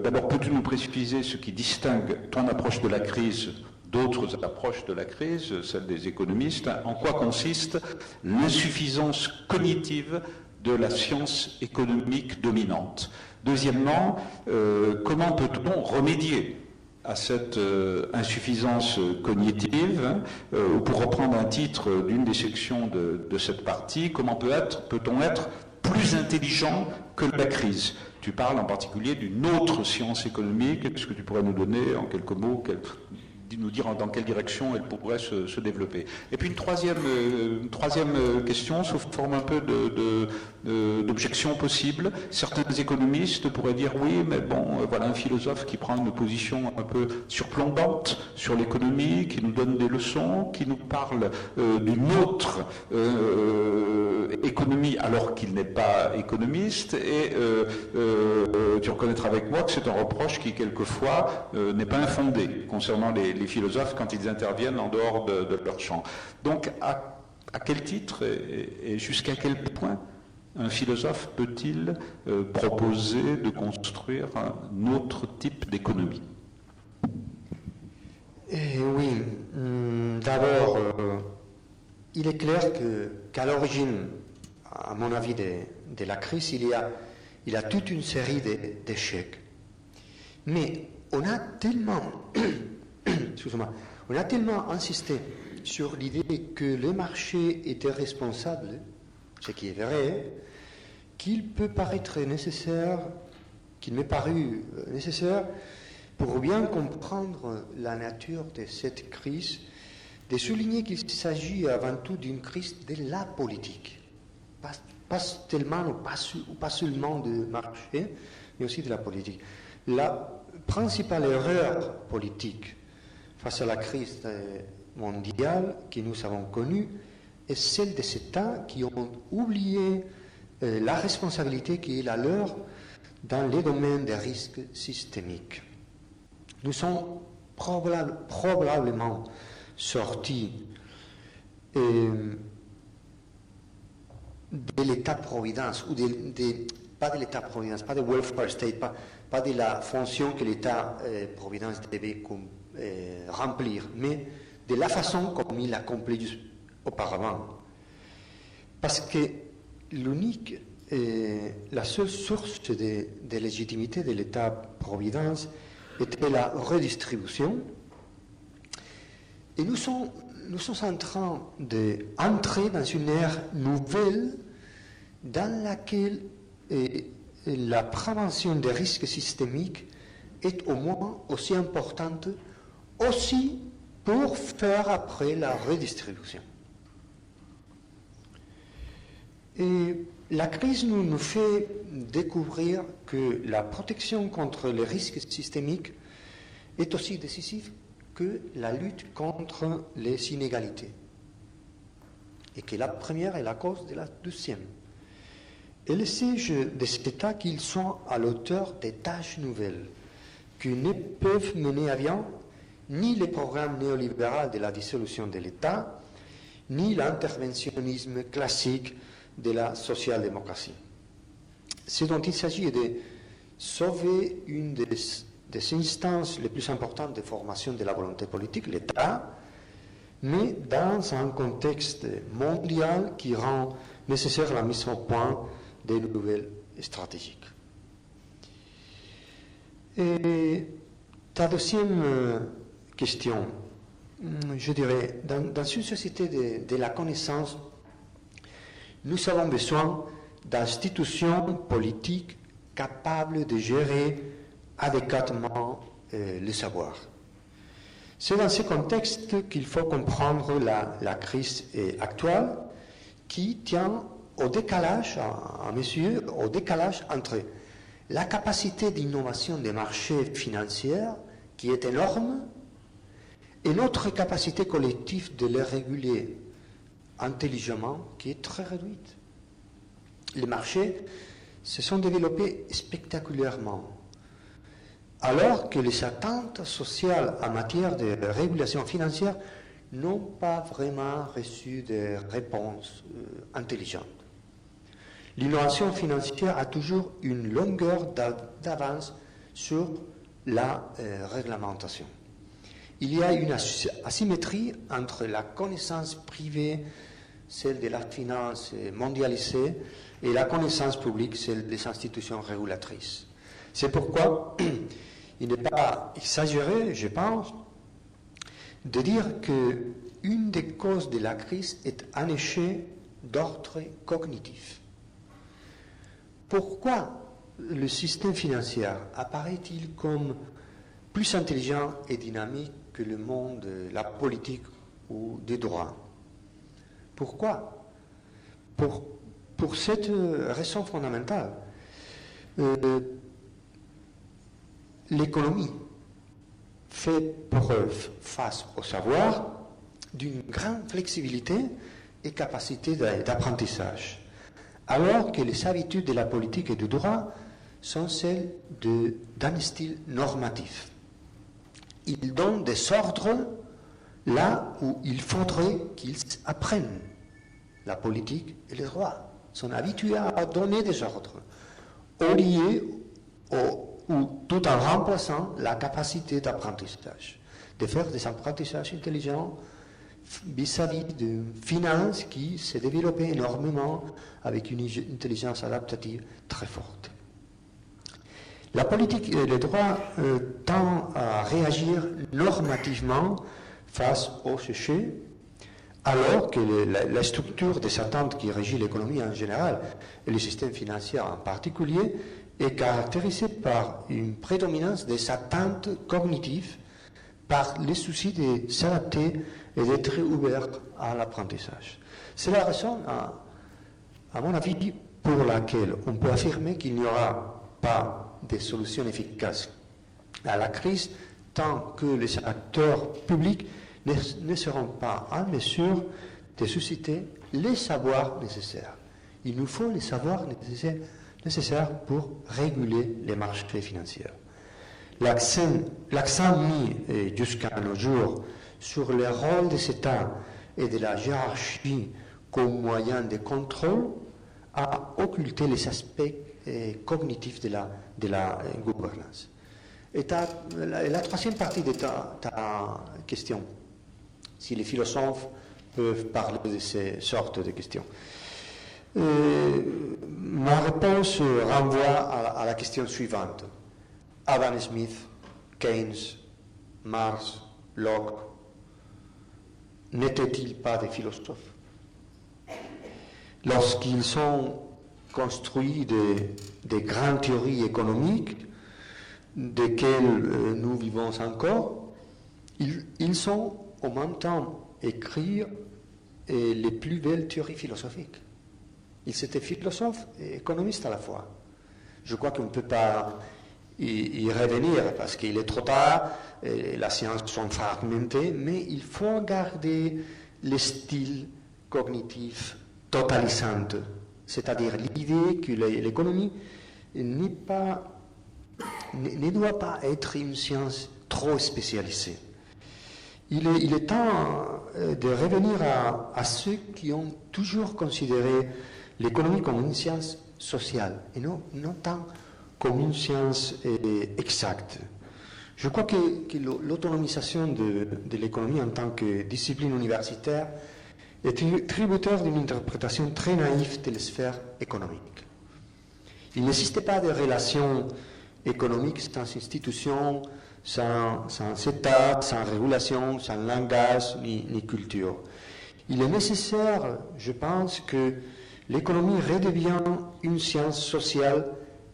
D'abord, peux-tu nous préciser ce qui distingue ton approche de la crise d'autres approches de la crise, celle des économistes? En quoi consiste l'insuffisance cognitive de la science économique dominante? Deuxièmement, comment peut-on remédier à cette insuffisance cognitive, ou pour reprendre un titre d'une des sections de cette partie, comment peut-on être plus intelligent que la crise? Tu parles en particulier d'une autre science économique. Est-ce que tu pourrais nous donner en quelques mots, nous dire dans quelle direction elle pourrait se développer? Et puis une troisième question sous forme un peu d'objection possible. Certains économistes pourraient dire oui, mais bon, voilà un philosophe qui prend une position un peu surplombante sur l'économie, qui nous donne des leçons, qui nous parle d'une autre économie alors qu'il n'est pas économiste, et tu reconnaîtras avec moi que c'est un reproche qui quelquefois n'est pas infondé concernant les philosophes quand ils interviennent en dehors de leur champ. Donc à quel titre et jusqu'à quel point un philosophe peut-il proposer de construire un autre type d'économie?
Oui, d'abord, il est clair qu'à l'origine, à mon avis, de la crise, il y a toute une série d'échecs. Mais on a tellement, on a tellement insisté sur l'idée que le marché était responsable, ce qui est vrai, qu'il m'est paru nécessaire, pour bien comprendre la nature de cette crise, de souligner qu'il s'agit avant tout d'une crise de la politique. Pas tellement ou pas seulement du marché, mais aussi de la politique. La principale erreur politique face à la crise mondiale que nous avons connue est celle des États qui ont oublié la responsabilité qui est la leur dans les domaines des risques systémiques. Nous sommes probablement sortis de l'État-providence, ou pas de l'État-providence, pas de welfare state, pas de la fonction que l'État-providence devait remplir, mais de la façon comme il l'accomplit auparavant. Parce que la seule source de légitimité de l'État-providence était la redistribution. Et nous sommes en train d'entrer dans une ère nouvelle dans laquelle la prévention des risques systémiques est au moins aussi importante, aussi pour faire après la redistribution. Et la crise nous fait découvrir que la protection contre les risques systémiques est aussi décisive que la lutte contre les inégalités. Et que la première est la cause de la deuxième. Et les sièges des États qu'ils sont à l'auteur des tâches nouvelles, qui ne peuvent mener à bien ni les programmes néolibéraux de la dissolution de l'État, ni l'interventionnisme classique de la social-démocratie. Ce dont il s'agit est de sauver une des instances les plus importantes de formation de la volonté politique, l'État, mais dans un contexte mondial qui rend nécessaire la mise au point des nouvelles stratégiques. Et ta deuxième question, je dirais, dans une société de la connaissance, nous avons besoin d'institutions politiques capables de gérer adéquatement le savoir. C'est dans ce contexte qu'il faut comprendre la crise actuelle qui tient au décalage, à mes yeux, au décalage entre la capacité d'innovation des marchés financiers, qui est énorme, et notre capacité collective de les réguler intelligemment, qui est très réduite. Les marchés se sont développés spectaculairement, alors que les attentes sociales en matière de régulation financière n'ont pas vraiment reçu de réponses intelligentes. L'innovation financière a toujours une longueur d'avance sur la réglementation. Il y a une asymétrie entre la connaissance privée, celle de la finance mondialisée, et la connaissance publique, celle des institutions régulatrices. C'est pourquoi il n'est pas exagéré, je pense, de dire qu'une des causes de la crise est un échec d'ordre cognitif. Pourquoi le système financier apparaît-il comme plus intelligent et dynamique que le monde de la politique ou des droits? Pourquoi? Pour cette raison fondamentale. L'économie fait preuve face au savoir d'une grande flexibilité et capacité d'apprentissage, alors que les habitudes de la politique et du droit sont celles d'un style normatif. Ils donnent des ordres là où il faudrait qu'ils apprennent. La politique et le droit sont habitués à donner des ordres, au lieu ou tout en remplaçant la capacité d'apprentissage, de faire des apprentissages intelligents vis-à-vis de finances qui s'est développée énormément avec une intelligence adaptative très forte. La politique et le droit tendent à réagir normativement face aux échecs, alors que la structure des attentes qui régit l'économie en général et le système financier en particulier est caractérisée par une prédominance des attentes cognitives, par le souci de s'adapter et d'être ouvert à l'apprentissage. C'est la raison, à mon avis, pour laquelle on peut affirmer qu'il n'y aura pas de solution efficace à la crise tant que les acteurs publics ne seront pas en mesure de susciter les savoirs nécessaires. Il nous faut les savoirs nécessaires pour réguler les marchés financiers. L'accent mis jusqu'à nos jours sur le rôle des États et de la hiérarchie comme moyen de contrôle a occulté les aspects cognitifs de la gouvernance. Et la troisième partie de ta question, si les philosophes peuvent parler de ces sortes de questions. Ma réponse renvoie à la question suivante. Adam Smith, Keynes, Marx, Locke, n'étaient-ils pas des philosophes? Lorsqu'ils ont construit des grandes théories économiques, desquelles nous vivons encore, ils ont en même temps écrit les plus belles théories philosophiques. Ils étaient philosophes et économistes à la fois. Je crois qu'on ne peut pas y revenir parce qu'il est trop tard, et la science sont fragmentées, mais il faut garder le style cognitif totalisant, c'est-à-dire l'idée que l'économie ne doit pas être une science trop spécialisée. Il est temps de revenir à ceux qui ont toujours considéré l'économie comme une science sociale et non tant comme une science exacte. Je crois que l'autonomisation de l'économie en tant que discipline universitaire est tributaire d'une interprétation très naïve de la sphère économique. Il n'existait pas de relations économiques sans institutions, sans État, sans régulation, sans langage ni culture. Il est nécessaire, je pense, que l'économie redevienne une science sociale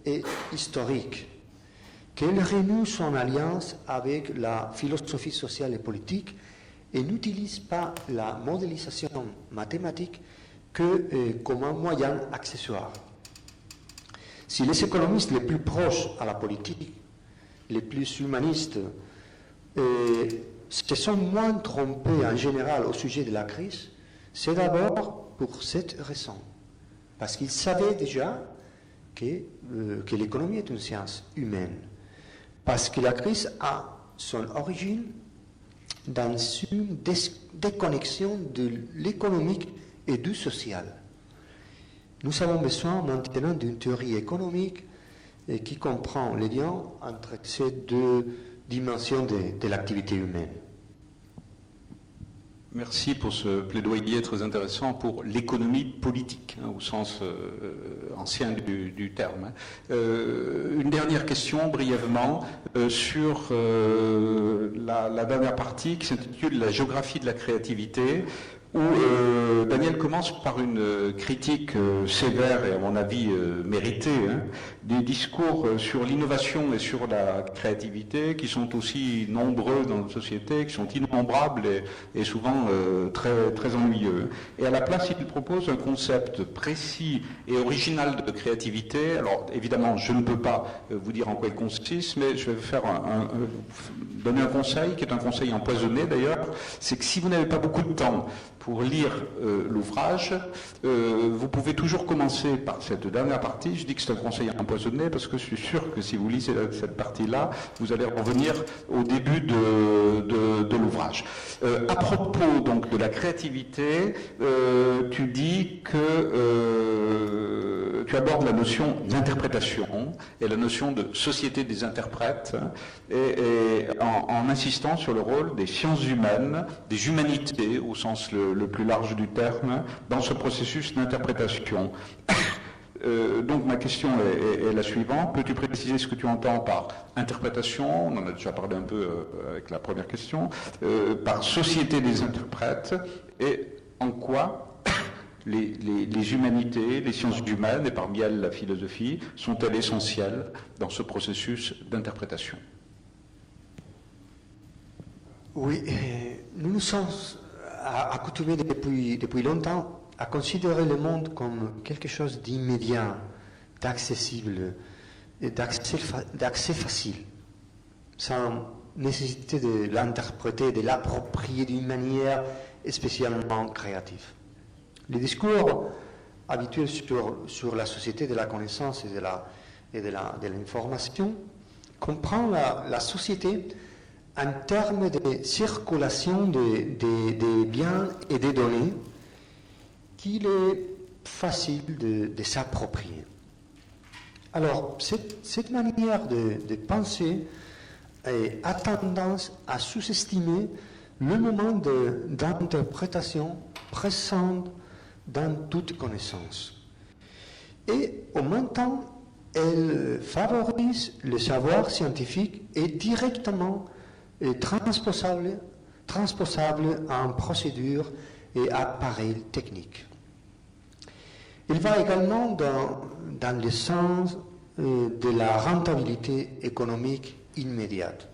et historique, qu'elle renoue son alliance avec la philosophie sociale et politique et n'utilise pas la modélisation mathématique que comme un moyen accessoire. Si les économistes les plus proches à la politique, les plus humanistes, se sont moins trompés en général au sujet de la crise, c'est d'abord pour cette raison. Parce qu'ils savaient déjà que l'économie est une science humaine. Parce que la crise a son origine dans une déconnexion de l'économique et du social. Nous avons besoin maintenant d'une théorie économique qui comprend les liens entre ces deux dimensions de l'activité humaine.
Merci pour ce plaidoyer très intéressant pour l'économie politique, au sens ancien du terme. Une dernière question, brièvement, sur la dernière partie qui s'intitule « La géographie de la créativité », où Daniel commence par une critique sévère et à mon avis méritée des discours sur l'innovation et sur la créativité qui sont aussi nombreux dans notre société, qui sont innombrables et souvent très, très ennuyeux. Et à la place, il propose un concept précis et original de créativité. Alors évidemment, je ne peux pas vous dire en quoi il consiste, mais je vais faire donner un conseil, qui est un conseil empoisonné d'ailleurs, c'est que si vous n'avez pas beaucoup de temps pour lire l'ouvrage, vous pouvez toujours commencer par cette dernière partie. Je dis que c'est un conseil empoisonné parce que je suis sûr que si vous lisez cette partie-là, vous allez revenir au début de l'ouvrage. À propos donc de la créativité, tu dis que tu abordes la notion d'interprétation et la notion de société des interprètes, et en insistant sur le rôle des sciences humaines, des humanités au sens le plus large du terme, dans ce processus d'interprétation. Donc ma question est la suivante. Peux-tu préciser ce que tu entends par interprétation? On en a déjà parlé un peu avec la première question. Par société des interprètes, et en quoi les humanités, les sciences humaines, et parmi elles la philosophie, sont-elles essentielles dans ce processus d'interprétation?
Oui, nous nous sommes accoutumés depuis longtemps à considérer le monde comme quelque chose d'immédiat, d'accessible, d'accès facile, sans nécessité de l'interpréter, de l'approprier d'une manière spécialement créative. Les discours habituels sur la société de la connaissance et de l'information comprennent la société en termes de circulation des biens et des données qu'il est facile de s'approprier. Alors, cette manière de penser a tendance à sous-estimer le moment d'interprétation présent dans toute connaissance. Et en même temps, elle favorise le savoir scientifique et directement transposable en procédures et appareils techniques. Il va également dans le sens de la rentabilité économique immédiate.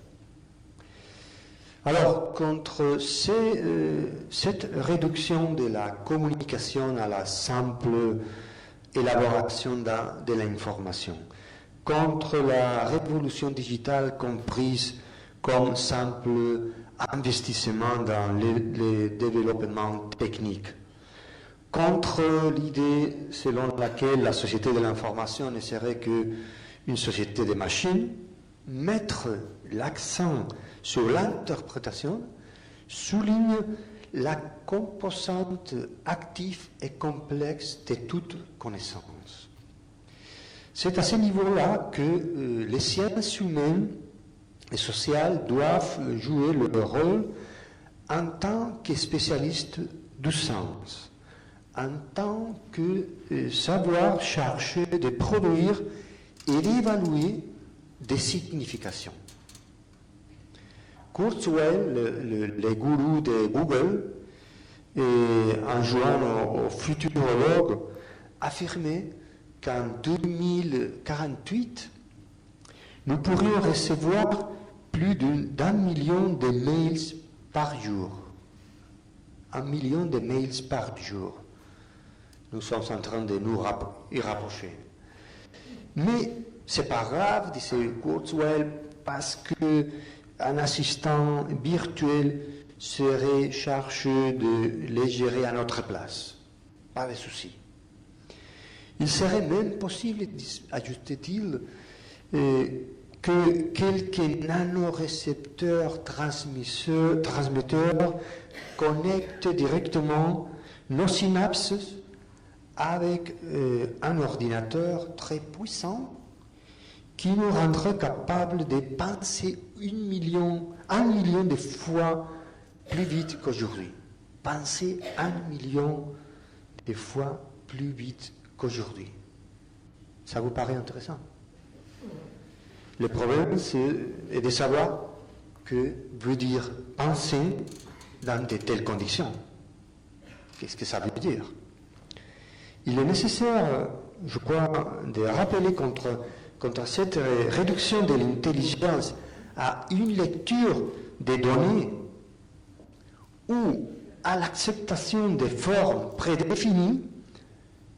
Alors, contre cette réduction de la communication à la simple élaboration de l'information, contre la révolution digitale comprise comme simple investissement dans le développement technique, contre l'idée selon laquelle la société de l'information ne serait qu'une société de machines, mettre l'accent sur l'interprétation souligne la composante active et complexe de toute connaissance. C'est à ce niveau-là que les sciences humaines et sociales doivent jouer leur rôle en tant que spécialistes du sens, en tant que savoir chercher de produire et d'évaluer des significations. Kurzweil, le gourou de Google, et en jouant au futurologue, affirmait qu'en 2048, nous pourrions recevoir plus d'1 million de mails par jour. 1 million de mails par jour. Nous sommes en train de nous y rapprocher. Mais c'est pas grave, disait Kurzweil, parce qu'un assistant virtuel serait chargé de les gérer à notre place. Pas de souci. Il serait même possible, ajoutait-il, que quelques nanorécepteurs transmetteurs connectent directement nos synapses avec un ordinateur très puissant qui nous rendrait capables de penser 1 million de fois plus vite qu'aujourd'hui. Penser 1 million de fois plus vite qu'aujourd'hui. Ça vous paraît intéressant? Le problème, c'est de savoir que veut dire penser dans de telles conditions. Qu'est-ce que ça veut dire? Il est nécessaire, je crois, de rappeler contre cette réduction de l'intelligence à une lecture des données ou à l'acceptation des formes prédéfinies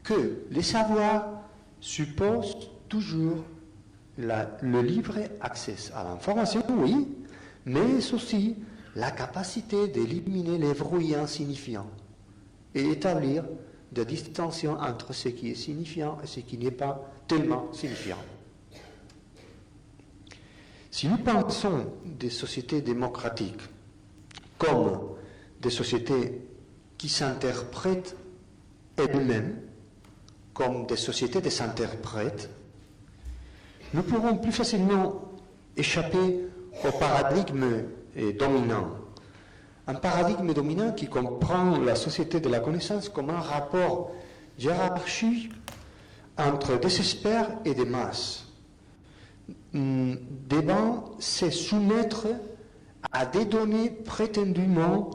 que les savoirs supposent toujours le libre accès à l'information, oui, mais aussi la capacité d'éliminer les bruits insignifiants et établir des distinctions entre ce qui est signifiant et ce qui n'est pas tellement signifiant. Si nous pensons des sociétés démocratiques comme des sociétés qui s'interprètent elles-mêmes, comme des sociétés des interprètes, nous pourrons plus facilement échapper au paradigme dominant. Un paradigme dominant qui comprend la société de la connaissance comme un rapport hiérarchique entre des experts et des masses, devant se soumettre à des données prétendument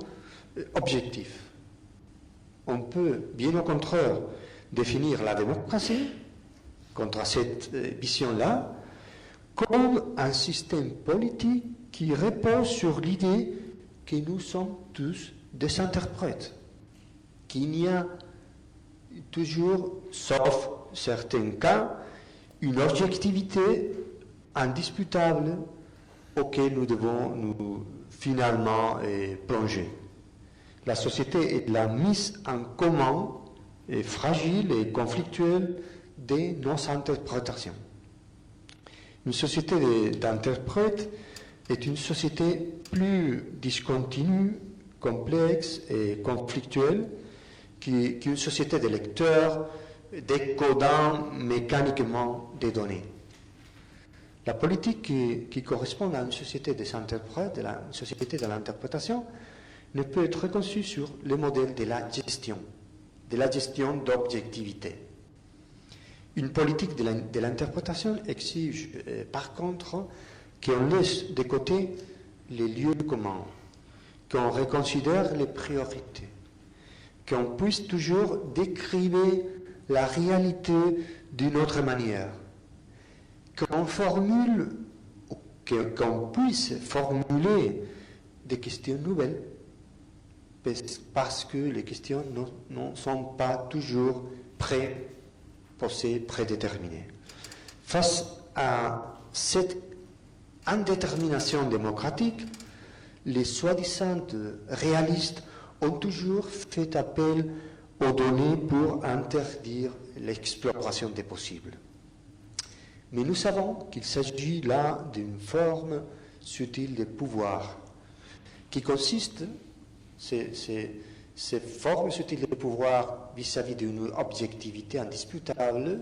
objectives. On peut, bien au contraire, définir la démocratie, contre cette vision-là, comme un système politique qui repose sur l'idée que nous sommes tous des interprètes, qu'il n'y a toujours, sauf certains cas, une objectivité indisputable auquel nous devons nous finalement plonger. La société est la mise en commun et fragile et conflictuelle de nos interprétations. Une société d'interprètes est une société plus discontinue, complexe et conflictuelle qu'une société de lecteurs décodant mécaniquement des données. La politique qui correspond à une société des interprètes, une société de l'interprétation, ne peut être conçue sur le modèle de la gestion d'objectivité. Une politique de l'interprétation exige, par contre, qu'on laisse de côté les lieux communs, qu'on reconsidère les priorités, qu'on puisse toujours décrire la réalité d'une autre manière, qu'on puisse formuler des questions nouvelles, parce que les questions ne sont pas toujours posées, prédéterminées. Face à cette indétermination démocratique, les soi-disant réalistes ont toujours fait appel aux données pour interdire l'exploration des possibles. Mais nous savons qu'il s'agit là d'une forme subtile de pouvoir qui consiste, ces formes subtiles de pouvoir vis-à-vis d'une objectivité indisputable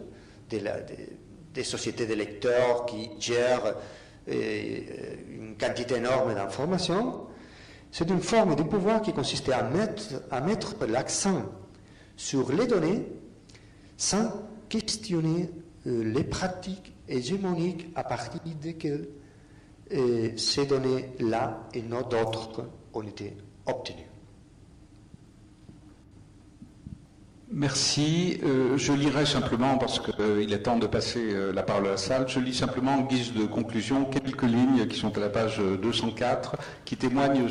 des sociétés de lecteurs qui gèrent une quantité énorme d'informations, c'est une forme de pouvoir qui consistait à mettre l'accent sur les données sans questionner les pratiques hégémoniques à partir desquelles et ces données-là et non d'autres ont été obtenues.
Merci. Je lirai simplement, parce qu'il est temps de passer la parole à la salle, je lis simplement en guise de conclusion quelques lignes qui sont à la page 204, qui témoignent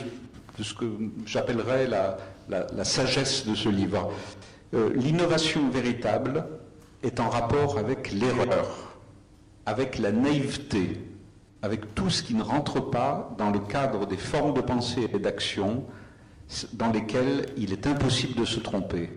de ce que j'appellerais la sagesse de ce livre. L'innovation véritable est en rapport avec l'erreur, avec la naïveté, avec tout ce qui ne rentre pas dans le cadre des formes de pensée et d'action dans lesquelles il est impossible de se tromper.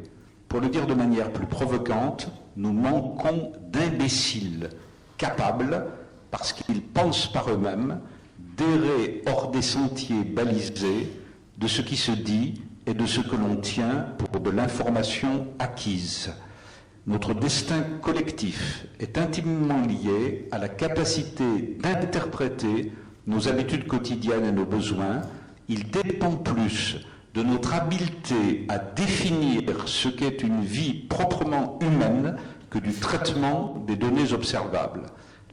Pour le dire de manière plus provocante, nous manquons d'imbéciles capables, parce qu'ils pensent par eux-mêmes, d'errer hors des sentiers balisés de ce qui se dit et de ce que l'on tient pour de l'information acquise. Notre destin collectif est intimement lié à la capacité d'interpréter nos habitudes quotidiennes et nos besoins. Il dépend plus de notre habileté à définir ce qu'est une vie proprement humaine que du traitement des données observables.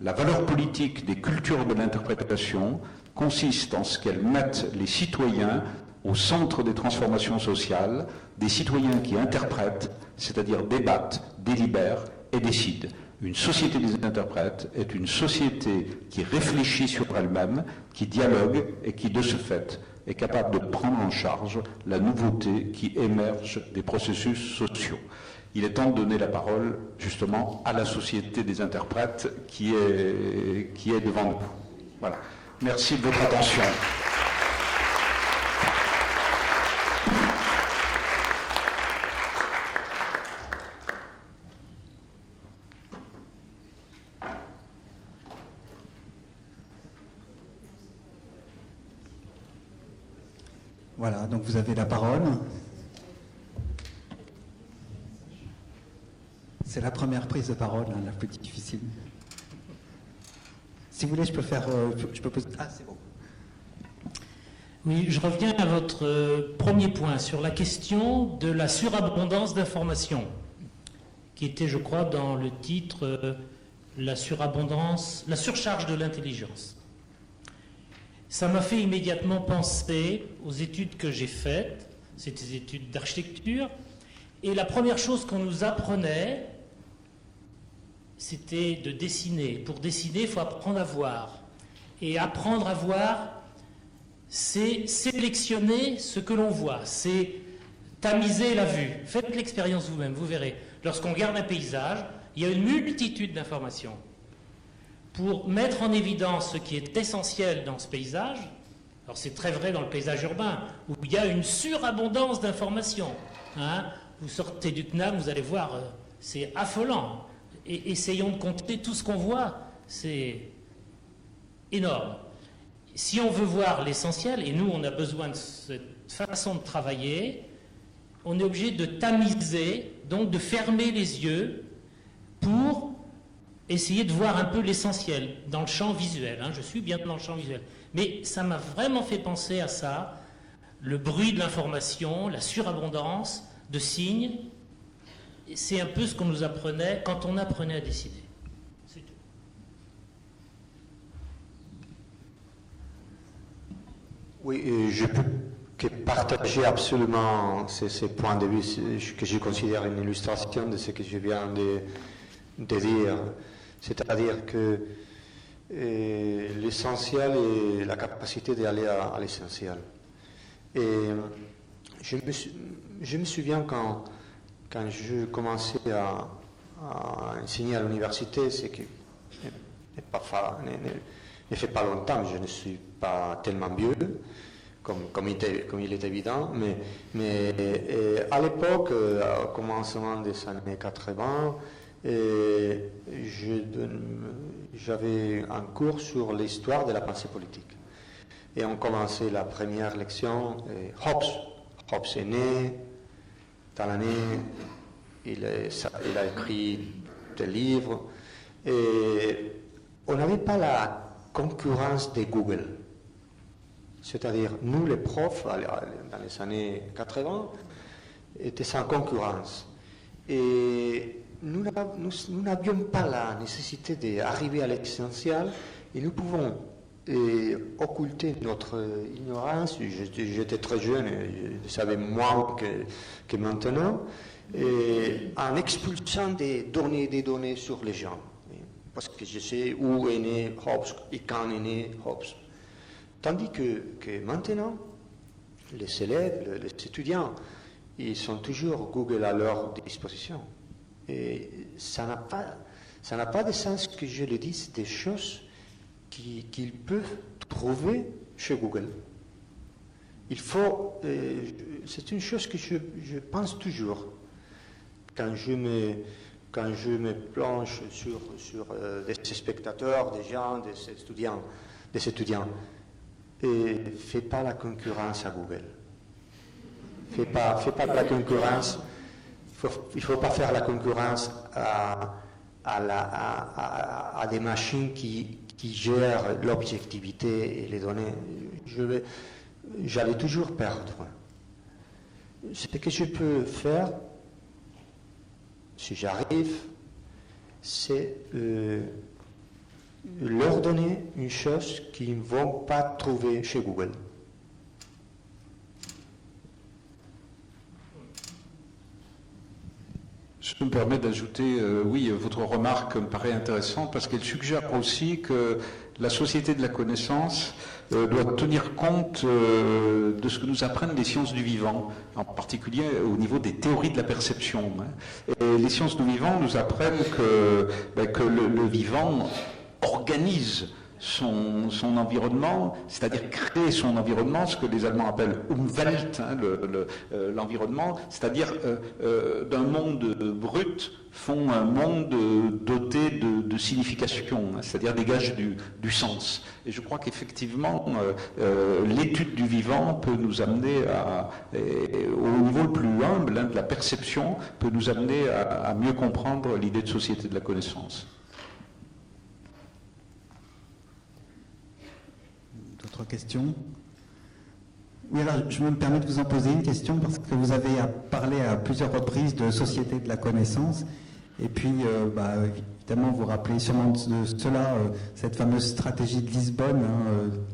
La valeur politique des cultures de l'interprétation consiste en ce qu'elles mettent les citoyens au centre des transformations sociales, des citoyens qui interprètent, c'est-à-dire débattent, délibèrent et décident. Une société des interprètes est une société qui réfléchit sur elle-même, qui dialogue et qui, de ce fait, est capable de prendre en charge la nouveauté qui émerge des processus sociaux. Il est temps de donner la parole justement à la société des interprètes qui est devant nous. Voilà. Merci de votre attention.
Voilà, donc vous avez la parole. C'est la première prise de parole, hein, la plus difficile. Si vous voulez, je peux poser... Ah, c'est bon.
Oui, je reviens à votre premier point sur la question de la surabondance d'informations, qui était, je crois, dans le titre la surcharge de l'intelligence. Ça m'a fait immédiatement penser aux études que j'ai faites, c'était des études d'architecture, et la première chose qu'on nous apprenait, c'était de dessiner. Pour dessiner, il faut apprendre à voir. Et apprendre à voir, c'est sélectionner ce que l'on voit, c'est tamiser la vue. Faites l'expérience vous-même, vous verrez. Lorsqu'on regarde un paysage, il y a une multitude d'informations. Pour mettre en évidence ce qui est essentiel dans ce paysage, alors c'est très vrai dans le paysage urbain, où il y a une surabondance d'informations. Hein. Vous sortez du CNAM, vous allez voir, c'est affolant. Et essayons de compter tout ce qu'on voit, c'est énorme. Si on veut voir l'essentiel, et nous on a besoin de cette façon de travailler, on est obligé de tamiser, donc de fermer les yeux pour essayer de voir un peu l'essentiel dans le champ visuel. Hein, je suis bien dans le champ visuel. Mais ça m'a vraiment fait penser à ça, le bruit de l'information, la surabondance de signes. C'est un peu ce qu'on nous apprenait quand on apprenait à décider. C'est tout.
Oui, je peux que partager absolument ces points de vue que je considère une illustration de ce que je viens de dire. C'est-à-dire que l'essentiel est la capacité d'aller à l'essentiel. Et je me souviens quand je commençais à enseigner à l'université, c'est que ne fait pas longtemps, je ne suis pas tellement vieux, comme il est évident, mais à l'époque, au commencement des années 80, j'avais un cours sur l'histoire de la pensée politique. Et on commençait la première lection, Hobbes est né, dans l'année, il a écrit des livres, et on n'avait pas la concurrence de Google. C'est-à-dire, nous les profs, dans les années 80, étaient sans concurrence. Et nous n'avions pas la nécessité d'arriver à l'essentiel, et nous pouvons occulter notre ignorance. J'étais très jeune, je savais moins que maintenant, et en expulsant des données sur les gens. Parce que je sais où est né Hobbes et quand est né Hobbes. Tandis que maintenant, les élèves, les étudiants, ils sont toujours Google à leur disposition. Et ça n'a pas de sens que je le dise des choses qu'ils peuvent trouver chez Google. Il faut, c'est une chose que je pense toujours quand je me plonge sur des spectateurs, des gens, des étudiants. Et fais pas la concurrence à Google. Fais pas la concurrence. Il faut pas faire la concurrence à des machines qui gèrent l'objectivité et les données. J'allais toujours perdre. Ce que je peux faire, si j'arrive, c'est leur donner une chose qu'ils ne vont pas trouver chez Google.
Je me permets d'ajouter, oui, votre remarque me paraît intéressante parce qu'elle suggère aussi que la société de la connaissance doit tenir compte de ce que nous apprennent les sciences du vivant, en particulier au niveau des théories de la perception. Et les sciences du vivant nous apprennent que le vivant organise son environnement, c'est-à-dire créer son environnement, ce que les Allemands appellent Umwelt, l'environnement, c'est-à-dire d'un monde brut font un monde doté de signification, c'est-à-dire dégage du sens. Et je crois qu'effectivement, l'étude du vivant peut nous amener au niveau le plus humble, de la perception, peut nous amener à mieux comprendre l'idée de société de la connaissance.
D'autres questions? Oui, alors je me permets de vous en poser une question parce que vous avez parlé à plusieurs reprises de société de la connaissance et puis évidemment vous rappelez sûrement de cela cette fameuse stratégie de Lisbonne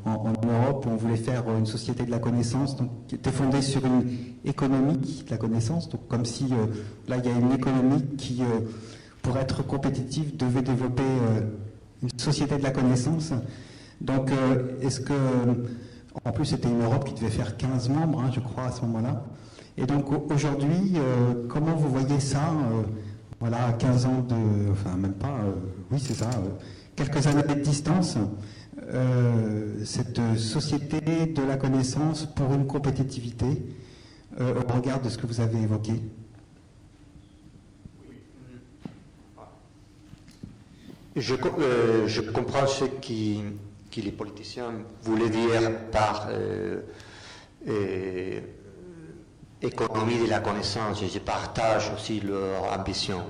en Europe où on voulait faire une société de la connaissance donc, qui était fondée sur une économie de la connaissance, donc comme si là il y a une économie qui pour être compétitive devait développer une société de la connaissance. Donc, est-ce que, en plus, c'était une Europe qui devait faire 15 membres, je crois, à ce moment-là. Et donc, aujourd'hui, comment vous voyez ça, voilà, à 15 ans enfin, même pas, oui, c'est ça, quelques années de distance, cette société de la connaissance pour une compétitivité, au regard de ce que vous avez évoqué?
Je comprends ce que les politiciens voulaient dire par économie de la connaissance, et je partage aussi leur ambition.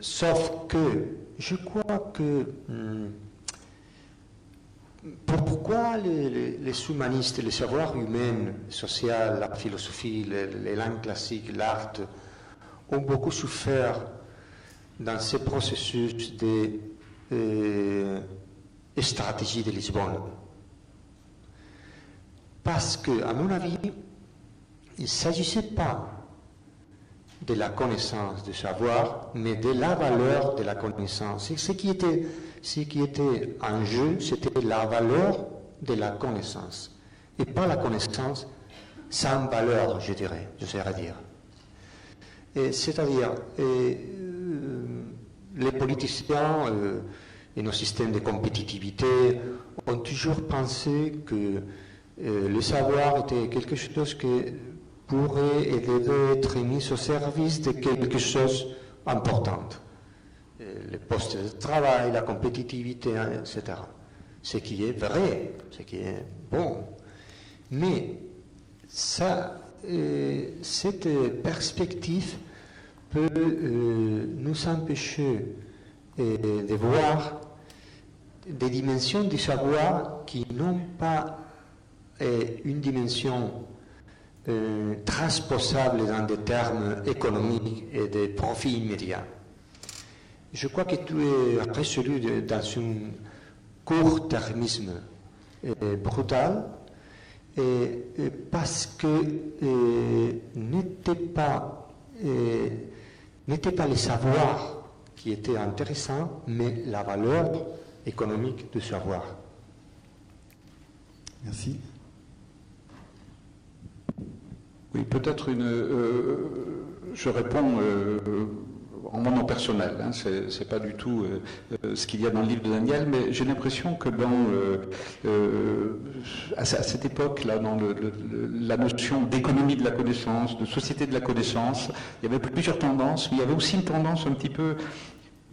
Sauf que je crois que pourquoi les humanistes, les savoirs humains, social, la philosophie, les langues classiques, l'art, ont beaucoup souffert dans ce processus de stratégie de Lisbonne. Parce que, à mon avis, il ne s'agissait pas de la connaissance, du savoir, mais de la valeur de la connaissance. Et ce qui était en jeu, c'était la valeur de la connaissance. Et pas la connaissance sans valeur, j'oserais dire. C'est-à-dire, les politiciens et nos systèmes de compétitivité ont toujours pensé que le savoir était quelque chose qui pourrait et devait être mis au service de quelque chose d'important. Les postes de travail, la compétitivité, etc. Ce qui est vrai, ce qui est bon. Mais ça, cette perspective peut nous empêcher de voir des dimensions du savoir qui n'ont pas une dimension transposable dans des termes économiques et de profit immédiat. Je crois que tout est résolu dans une court-termisme brutal, et parce que n'était pas les savoirs qui étaient intéressants, mais la valeur économique du savoir.
Merci.
Oui, peut-être je réponds en mon nom personnel, hein, c'est pas du tout ce qu'il y a dans le livre de Daniel, mais j'ai l'impression que à cette époque-là, dans la notion d'économie de la connaissance, de société de la connaissance, il y avait plusieurs tendances, mais il y avait aussi une tendance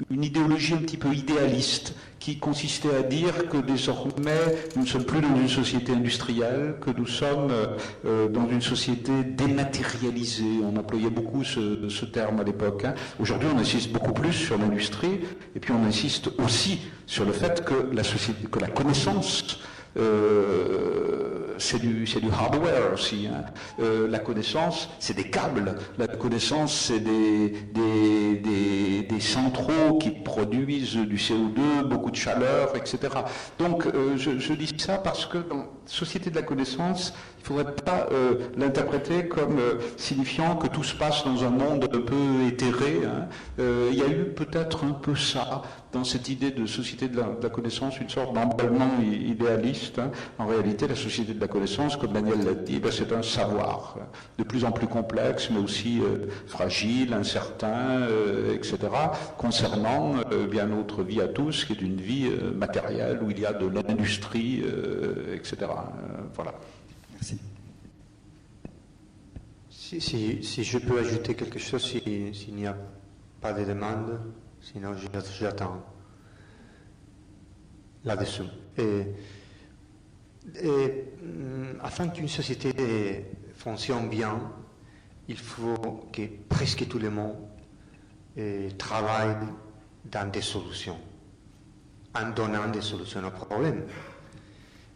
une idéologie un petit peu idéaliste qui consistait à dire que désormais nous ne sommes plus dans une société industrielle, que nous sommes dans une société dématérialisée. On employait beaucoup ce terme à l'époque. Hein. Aujourd'hui, on insiste beaucoup plus sur l'industrie, et puis on insiste aussi sur le fait que la connaissance c'est du hardware aussi. Hein. La connaissance, c'est des câbles. La connaissance, c'est des centraux qui produisent du CO2, beaucoup de chaleur, etc. Donc, je dis ça parce que dans la société de la connaissance, il ne faudrait pas l'interpréter comme signifiant que tout se passe dans un monde un peu éthéré. Hein. Il y a eu peut-être un peu ça dans cette idée de société de la connaissance, une sorte d'emballement idéaliste. Hein. En réalité, la société de la connaissance, comme Daniel l'a dit, c'est un savoir de plus en plus complexe, mais aussi fragile, incertain, etc., concernant bien notre vie à tous, qui est une vie matérielle, où il y a de l'industrie, etc. Voilà.
Merci.
Si je peux ajouter quelque chose, s'il n'y a pas de demande, sinon j'attends là-dessous. Afin qu'une société fonctionne bien, il faut que presque tout le monde travaille dans des solutions, en donnant des solutions aux problèmes.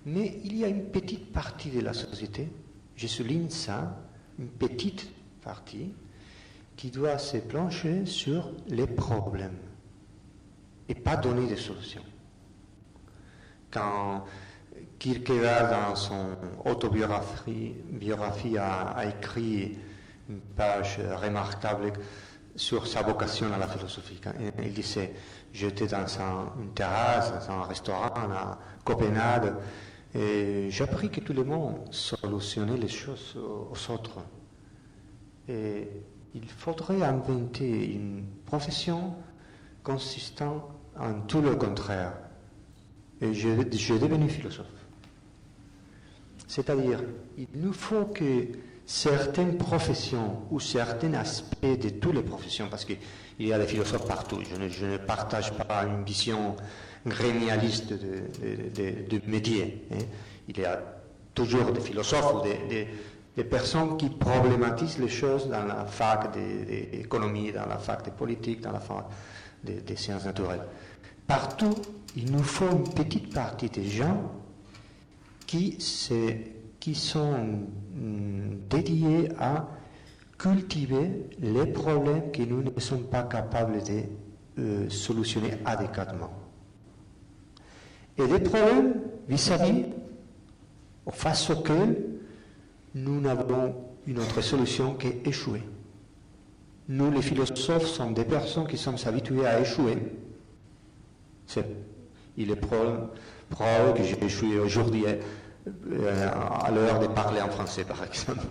Mais il y a une petite partie de la société, je souligne ça, une petite partie, qui doit se pencher sur les problèmes et pas donner des solutions. Quand Kierkegaard, dans son autobiographie, a écrit une page remarquable sur sa vocation à la philosophie. Il disait, j'étais dans une terrasse, dans un restaurant à Copenhague, et j'ai appris que tout le monde solutionnait les choses aux autres. Et il faudrait inventer une profession consistant en tout le contraire. Et j'ai devenu philosophe. C'est-à-dire, il nous faut que certaines professions ou certains aspects de toutes les professions, parce qu'il y a des philosophes partout, je ne partage pas une vision gremialiste de métier. Hein. Il y a toujours des philosophes ou des personnes qui problématisent les choses dans la fac d'économie, dans la fac de politique, dans la fac des sciences naturelles. Partout, il nous faut une petite partie des gens qui sont dédiés à cultiver les problèmes que nous ne sommes pas capables de solutionner adéquatement. Et des problèmes vis-à-vis, face auxquels nous n'avons une autre solution qu'échouer. Nous, les philosophes, sommes des personnes qui sommes habituées à échouer. Il est probable que j'ai échoué aujourd'hui à l'heure de parler en français, par exemple.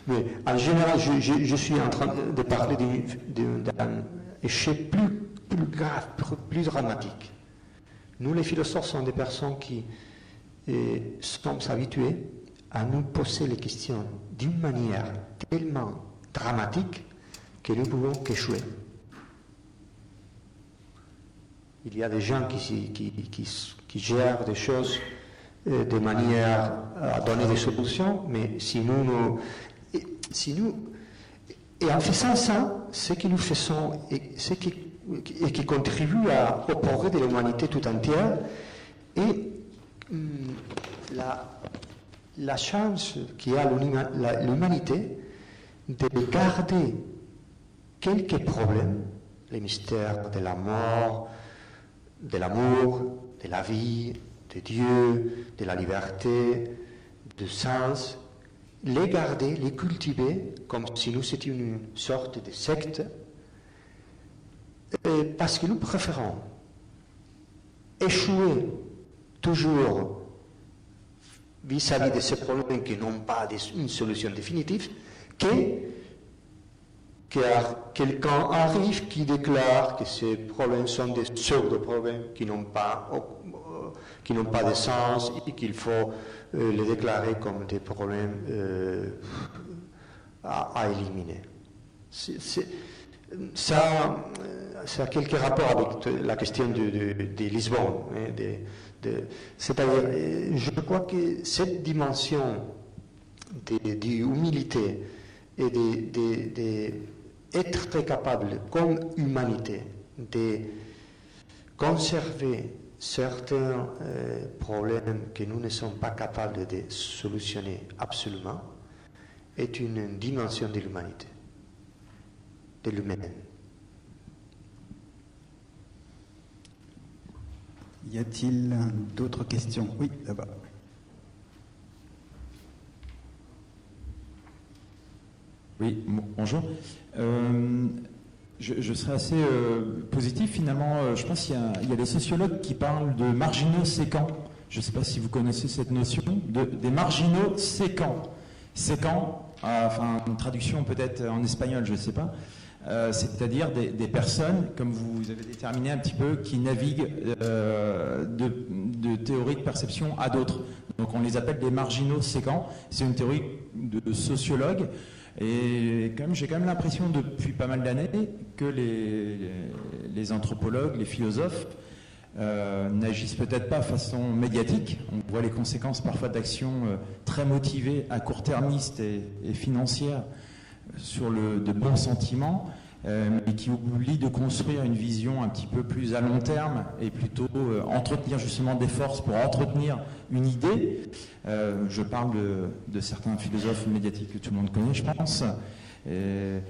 Mais en général, je suis en train de parler d'un échec plus grave, plus dramatique. Nous, les philosophes, sommes des personnes qui sommes habitués à nous poser les questions d'une manière tellement dramatique que nous ne pouvons qu'échouer. Il y a des gens qui gèrent des choses de manière à donner des solutions, mais et en faisant ça, ce que nous faisons et qui contribue au progrès de l'humanité tout entière, et la chance qu'a l'humanité de garder quelques problèmes, les mystères de la mort, de l'amour, de la vie, de Dieu, de la liberté, de sens, les garder, les cultiver, comme si nous étions une sorte de secte, parce que nous préférons échouer toujours vis-à-vis de ces problèmes qui n'ont pas une solution définitive, que quelqu'un arrive qui déclare que ces problèmes sont des pseudo-problèmes qui n'ont pas de sens et qu'il faut les déclarer comme des problèmes à éliminer. Ça a quelques rapports avec la question de Lisbonne. C'est-à-dire, je crois que cette dimension d'humilité et d'être très capable, comme humanité, de conserver certains problèmes que nous ne sommes pas capables de solutionner absolument, est une dimension de l'humanité, de l'humain.
Y a-t-il d'autres questions? Oui, là-bas.
Oui, bonjour. Je serais assez positif finalement. Je pense qu'il y a des sociologues qui parlent de marginaux séquents. Je ne sais pas si vous connaissez cette notion, des marginaux séquents. Séquents, enfin une traduction peut-être en espagnol, je ne sais pas. C'est-à-dire des personnes, comme vous avez déterminé un petit peu, qui naviguent de théories de perception à d'autres. Donc on les appelle des marginaux séquents. C'est une théorie de sociologue. Et j'ai quand même l'impression depuis pas mal d'années que les anthropologues, les philosophes n'agissent peut-être pas de façon médiatique. On voit les conséquences parfois d'actions très motivées, à court-termistes et financières sur de bons sentiments, mais qui oublient de construire une vision un petit peu plus à long terme et plutôt entretenir justement des forces pour entretenir une idée. Je parle de certains philosophes médiatiques que tout le monde connaît, je pense. Et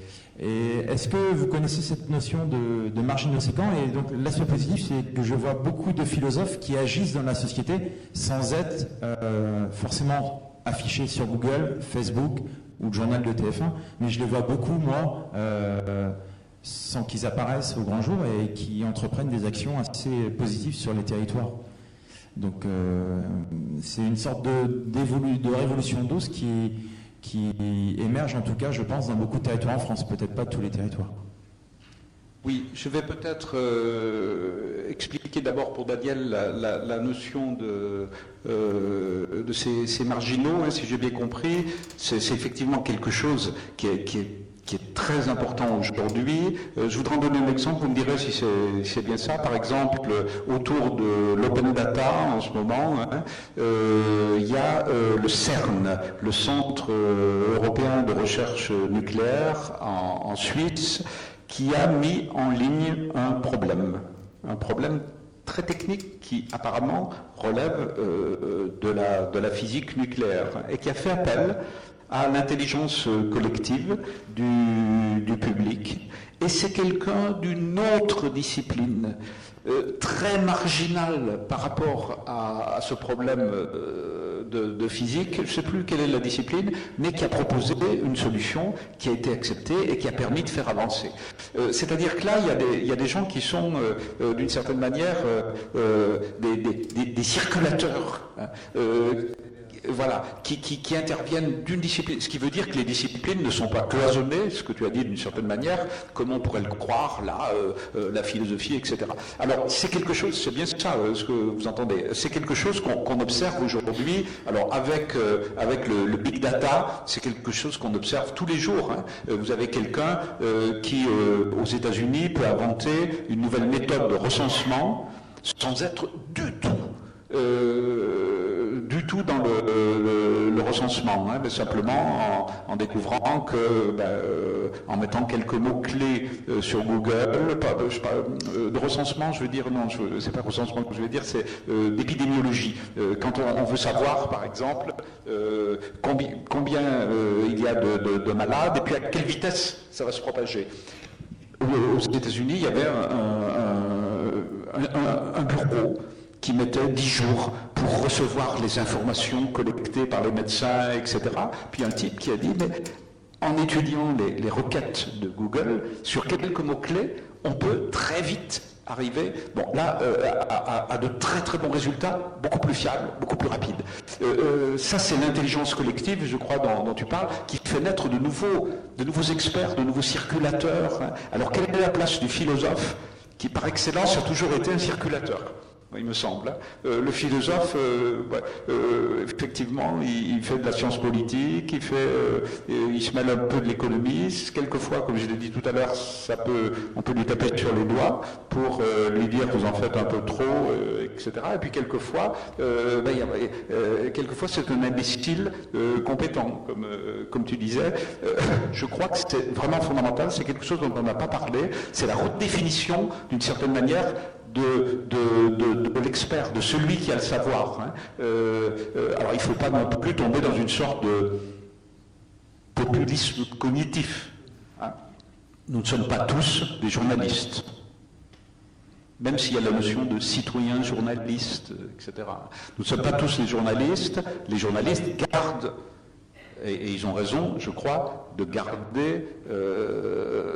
est-ce que vous connaissez cette notion de marginaux séquents? Et donc l'aspect positif, c'est que je vois beaucoup de philosophes qui agissent dans la société sans être forcément affichés sur Google, Facebook ou le journal de TF1, mais je les vois beaucoup, moi, sans qu'ils apparaissent au grand jour et qui entreprennent des actions assez positives sur les territoires. Donc c'est une sorte de révolution douce qui émerge, en tout cas, je pense, dans beaucoup de territoires en France, peut-être pas tous les territoires.
Oui, je vais peut-être expliquer d'abord pour Daniel la notion de ces marginaux, hein, si j'ai bien compris. C'est effectivement quelque chose qui est très important aujourd'hui. Je voudrais en donner un exemple, vous me direz si c'est bien ça. Par exemple, autour de l'open data en ce moment, hein, il y a le CERN, le Centre européen de recherche nucléaire en Suisse, qui a mis en ligne un problème très technique qui apparemment relève de la physique nucléaire et qui a fait appel à l'intelligence collective du public. Et c'est quelqu'un d'une autre discipline, très marginale par rapport à ce problème de physique. Je ne sais plus quelle est la discipline, mais qui a proposé une solution qui a été acceptée et qui a permis de faire avancer. C'est-à-dire que là, il y a des gens qui sont, d'une certaine manière, des circulateurs. Voilà, qui interviennent d'une discipline, ce qui veut dire que les disciplines ne sont pas cloisonnées, ce que tu as dit d'une certaine manière, comme on pourrait le croire, là, la philosophie, etc. Alors, c'est quelque chose, c'est bien ça ce que vous entendez, c'est quelque chose qu'on observe aujourd'hui, alors avec le big data, c'est quelque chose qu'on observe tous les jours. Hein. Vous avez quelqu'un qui, aux États-Unis, peut inventer une nouvelle méthode de recensement sans être du tout dans le recensement, hein, mais simplement en découvrant que, en mettant quelques mots-clés sur Google, de recensement, je veux dire, non, c'est pas recensement que je veux dire, c'est d'épidémiologie. Quand on veut savoir, par exemple, combien il y a de malades et puis à quelle vitesse ça va se propager. Aux États-Unis, il y avait un bureau qui mettait 10 jours pour recevoir les informations collectées par les médecins, etc. Puis un type qui a dit, mais en étudiant les requêtes de Google, sur quelques mots-clés, on peut très vite arriver à de très très bons résultats, beaucoup plus fiables, beaucoup plus rapides. Ça, c'est l'intelligence collective, je crois, dont tu parles, qui fait naître de nouveaux experts, de nouveaux circulateurs. Alors, quelle est la place du philosophe qui, par excellence, a toujours été un circulateur ? Il me semble. Le philosophe, effectivement, il fait de la science politique, il se mêle un peu de l'économie. Quelquefois, comme je l'ai dit tout à l'heure, on peut lui taper sur les doigts pour lui dire vous en faites un peu trop, etc. Et puis quelquefois, c'est un imbécile compétent, comme tu disais. Je crois que c'est vraiment fondamental. C'est quelque chose dont on n'a pas parlé. C'est la redéfinition, d'une certaine manière, de l'expert, de celui qui a le savoir. Alors il ne faut pas non plus tomber dans une sorte de populisme cognitif. Nous ne sommes pas tous des journalistes, même s'il y a la notion de citoyen journaliste, etc. Nous ne sommes pas tous des journalistes. Les journalistes gardent, et ils ont raison, je crois, de garder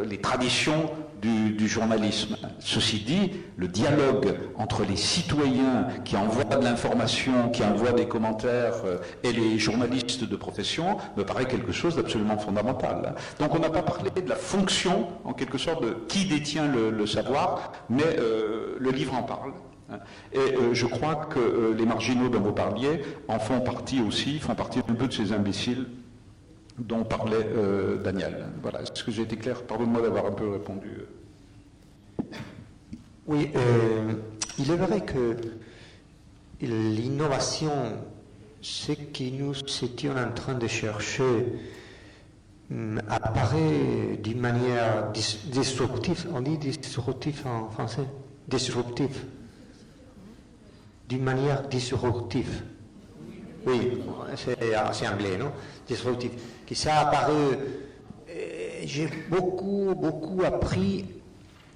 les traditions du journalisme. Ceci dit, le dialogue entre les citoyens qui envoient de l'information, qui envoient des commentaires, et les journalistes de profession me paraît quelque chose d'absolument fondamental. Donc on n'a pas parlé de la fonction, en quelque sorte, de qui détient le savoir, mais le livre en parle. Et je crois que les marginaux dont vous parliez en font partie aussi, font partie un peu de ces imbéciles dont parlait Daniel. Voilà, est-ce que j'ai été clair? Pardonne-moi d'avoir un peu répondu.
Oui, il est vrai que l'innovation, ce que nous étions en train de chercher, apparaît d'une manière disruptive. On dit disruptif en français? Disruptif. D'une manière disruptive. Oui, c'est anglais, non? Disruptif. Que ça apparaît. J'ai beaucoup appris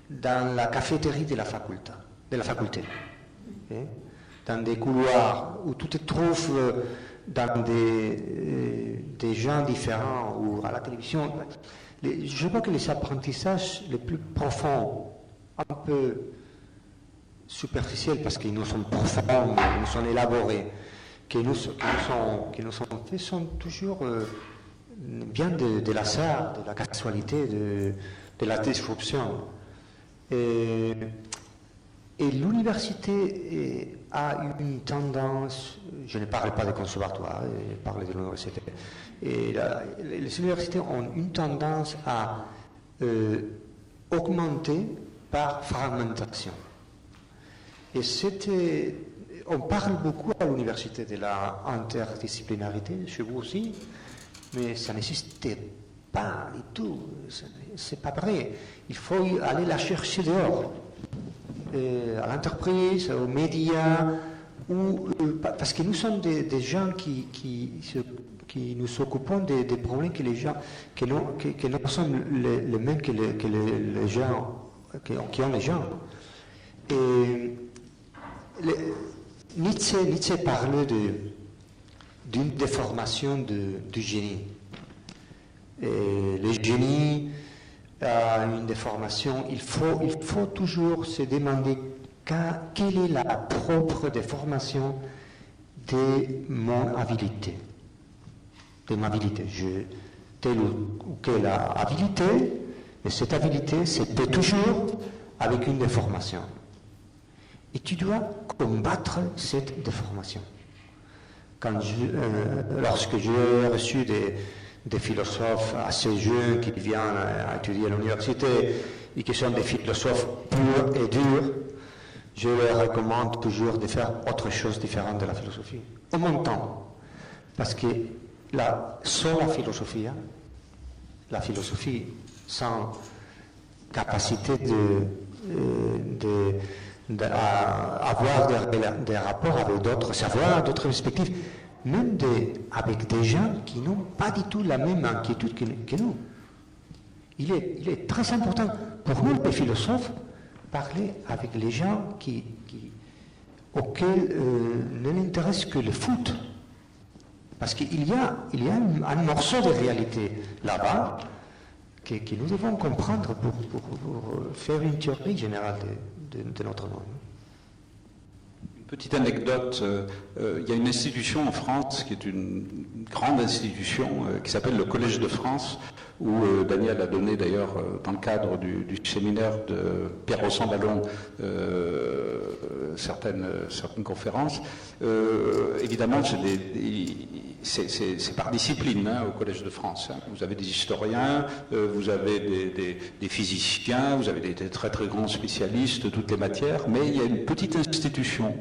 dans la cafétéria de la faculté. Dans des couloirs où tu te trouves dans des gens différents ou à la télévision. Je vois que les apprentissages les plus profonds, un peu superficiels parce qu'ils nous sont profonds, ils nous sont élaborés, qui nous sont faits, sont toujours bien de l'hasard, de la casualité, de la disruption. Et l'université a une tendance, je ne parle pas des conservatoires, je parle de l'université, et les universités ont une tendance à augmenter par fragmentation. Et on parle beaucoup à l'université de la interdisciplinarité, chez vous aussi, mais ça n'existait pas du tout. C'est pas vrai. Il faut aller la chercher dehors, à l'entreprise, aux médias, parce que nous sommes des gens qui nous occupons des problèmes que les gens, que nous sommes les mêmes que les gens, qui ont les gens. Et Nietzsche parlait d'une déformation du génie. Et le génie a une déformation. Il faut toujours se demander quelle est la propre déformation de mon habilité. De ma habilité. J'ai telle ou quelle habilité, et cette habilité, c'était toujours avec une déformation. Et tu dois combattre cette déformation. Lorsque j'ai reçu des philosophes assez jeunes qui viennent étudier à l'université et qui sont des philosophes purs et durs, je leur recommande toujours de faire autre chose différente de la philosophie. En mon temps. Parce que sans la philosophie sans capacité avoir des rapports avec d'autres savoirs, d'autres perspectives, même avec des gens qui n'ont pas du tout la même inquiétude que nous. Il est très important pour nous, les philosophes, parler avec les gens qui auquel ne l'intéresse que le foot. Parce qu'il y a un morceau de réalité là-bas que nous devons comprendre pour faire une théorie générale de notre monde.
Petite anecdote, il y a une institution en France qui est une grande institution qui s'appelle le Collège de France, où Daniel a donné d'ailleurs dans le cadre du séminaire de Pierre Rossan-Vallon certaines conférences. Évidemment, c'est par discipline au Collège de France. Vous avez des historiens, vous avez des physiciens, vous avez des très très grands spécialistes de toutes les matières, mais il y a une petite institution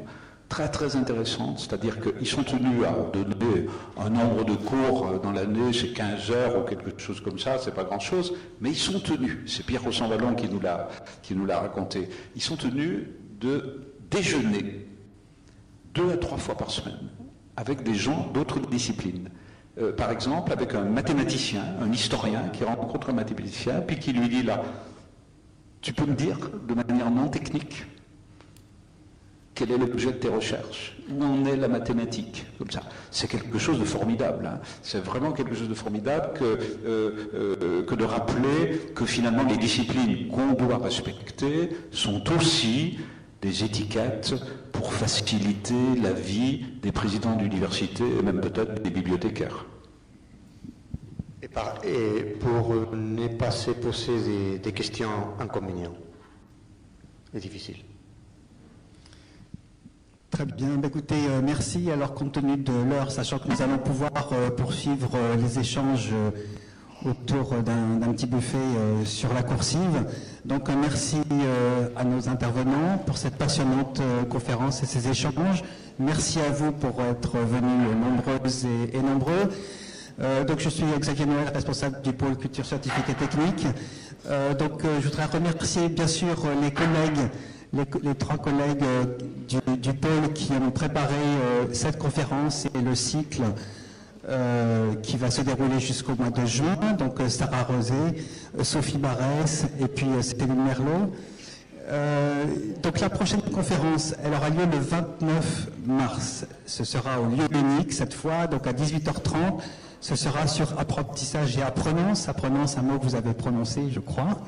très très intéressante, c'est-à-dire qu'ils sont tenus à donner un nombre de cours dans l'année, c'est 15 heures ou quelque chose comme ça, c'est pas grand-chose, mais ils sont tenus, c'est Pierre Rossan-Vallon qui nous l'a raconté, ils sont tenus de déjeuner 2 à 3 fois par semaine avec des gens d'autres disciplines. Par exemple, avec un mathématicien, un historien qui rencontre un mathématicien, puis qui lui dit là, tu peux me dire de manière non technique quel est l'objet de tes recherches? Où en est la mathématique? Comme ça. C'est quelque chose de formidable. Hein. C'est vraiment quelque chose de formidable que de rappeler que finalement les disciplines qu'on doit respecter sont aussi des étiquettes pour faciliter la vie des présidents d'université et même peut-être des bibliothécaires.
Et pour ne pas se poser des questions inconvénientes et difficiles.
Très bien, écoutez, merci. Alors, compte tenu de l'heure, sachant que nous allons pouvoir poursuivre les échanges autour d'un petit buffet sur la coursive. Donc, merci à nos intervenants pour cette passionnante conférence et ces échanges. Merci à vous pour être venus nombreuses et nombreux. Donc, je suis Xavier Noël, responsable du pôle culture scientifique et technique. Je voudrais remercier bien sûr les collègues, les 3 collègues du pôle qui ont préparé cette conférence et le cycle qui va se dérouler jusqu'au mois de juin. Donc Sarah Rosé, Sophie Barès et puis Céline Merlot. Donc la prochaine conférence, elle aura lieu le 29 mars. Ce sera au lieu unique cette fois, donc à 18h30. Ce sera sur apprentissage et apprenance. Apprenance, un mot que vous avez prononcé, je crois.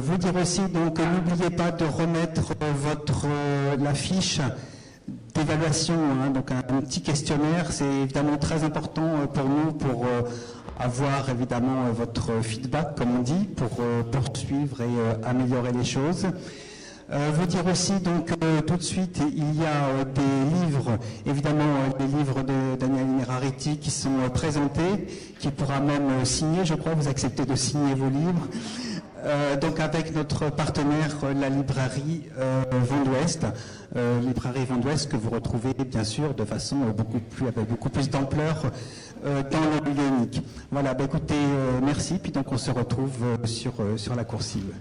Vous dire aussi, donc, n'oubliez pas de remettre la fiche d'évaluation, hein, donc un petit questionnaire. C'est évidemment très important pour nous, pour avoir évidemment votre feedback, comme on dit, pour poursuivre et améliorer les choses. Vous dire aussi, donc, tout de suite, il y a des livres, évidemment, les livres de Daniel Innerarity qui sont présentés, qui pourra même signer, je crois, vous acceptez de signer vos livres. Donc avec notre partenaire, la librairie Vent d'Ouest, librairie Vent d'Ouest que vous retrouvez bien sûr de façon avec beaucoup plus d'ampleur dans le lieu unique. Voilà, écoutez, merci, puis donc on se retrouve sur la coursive.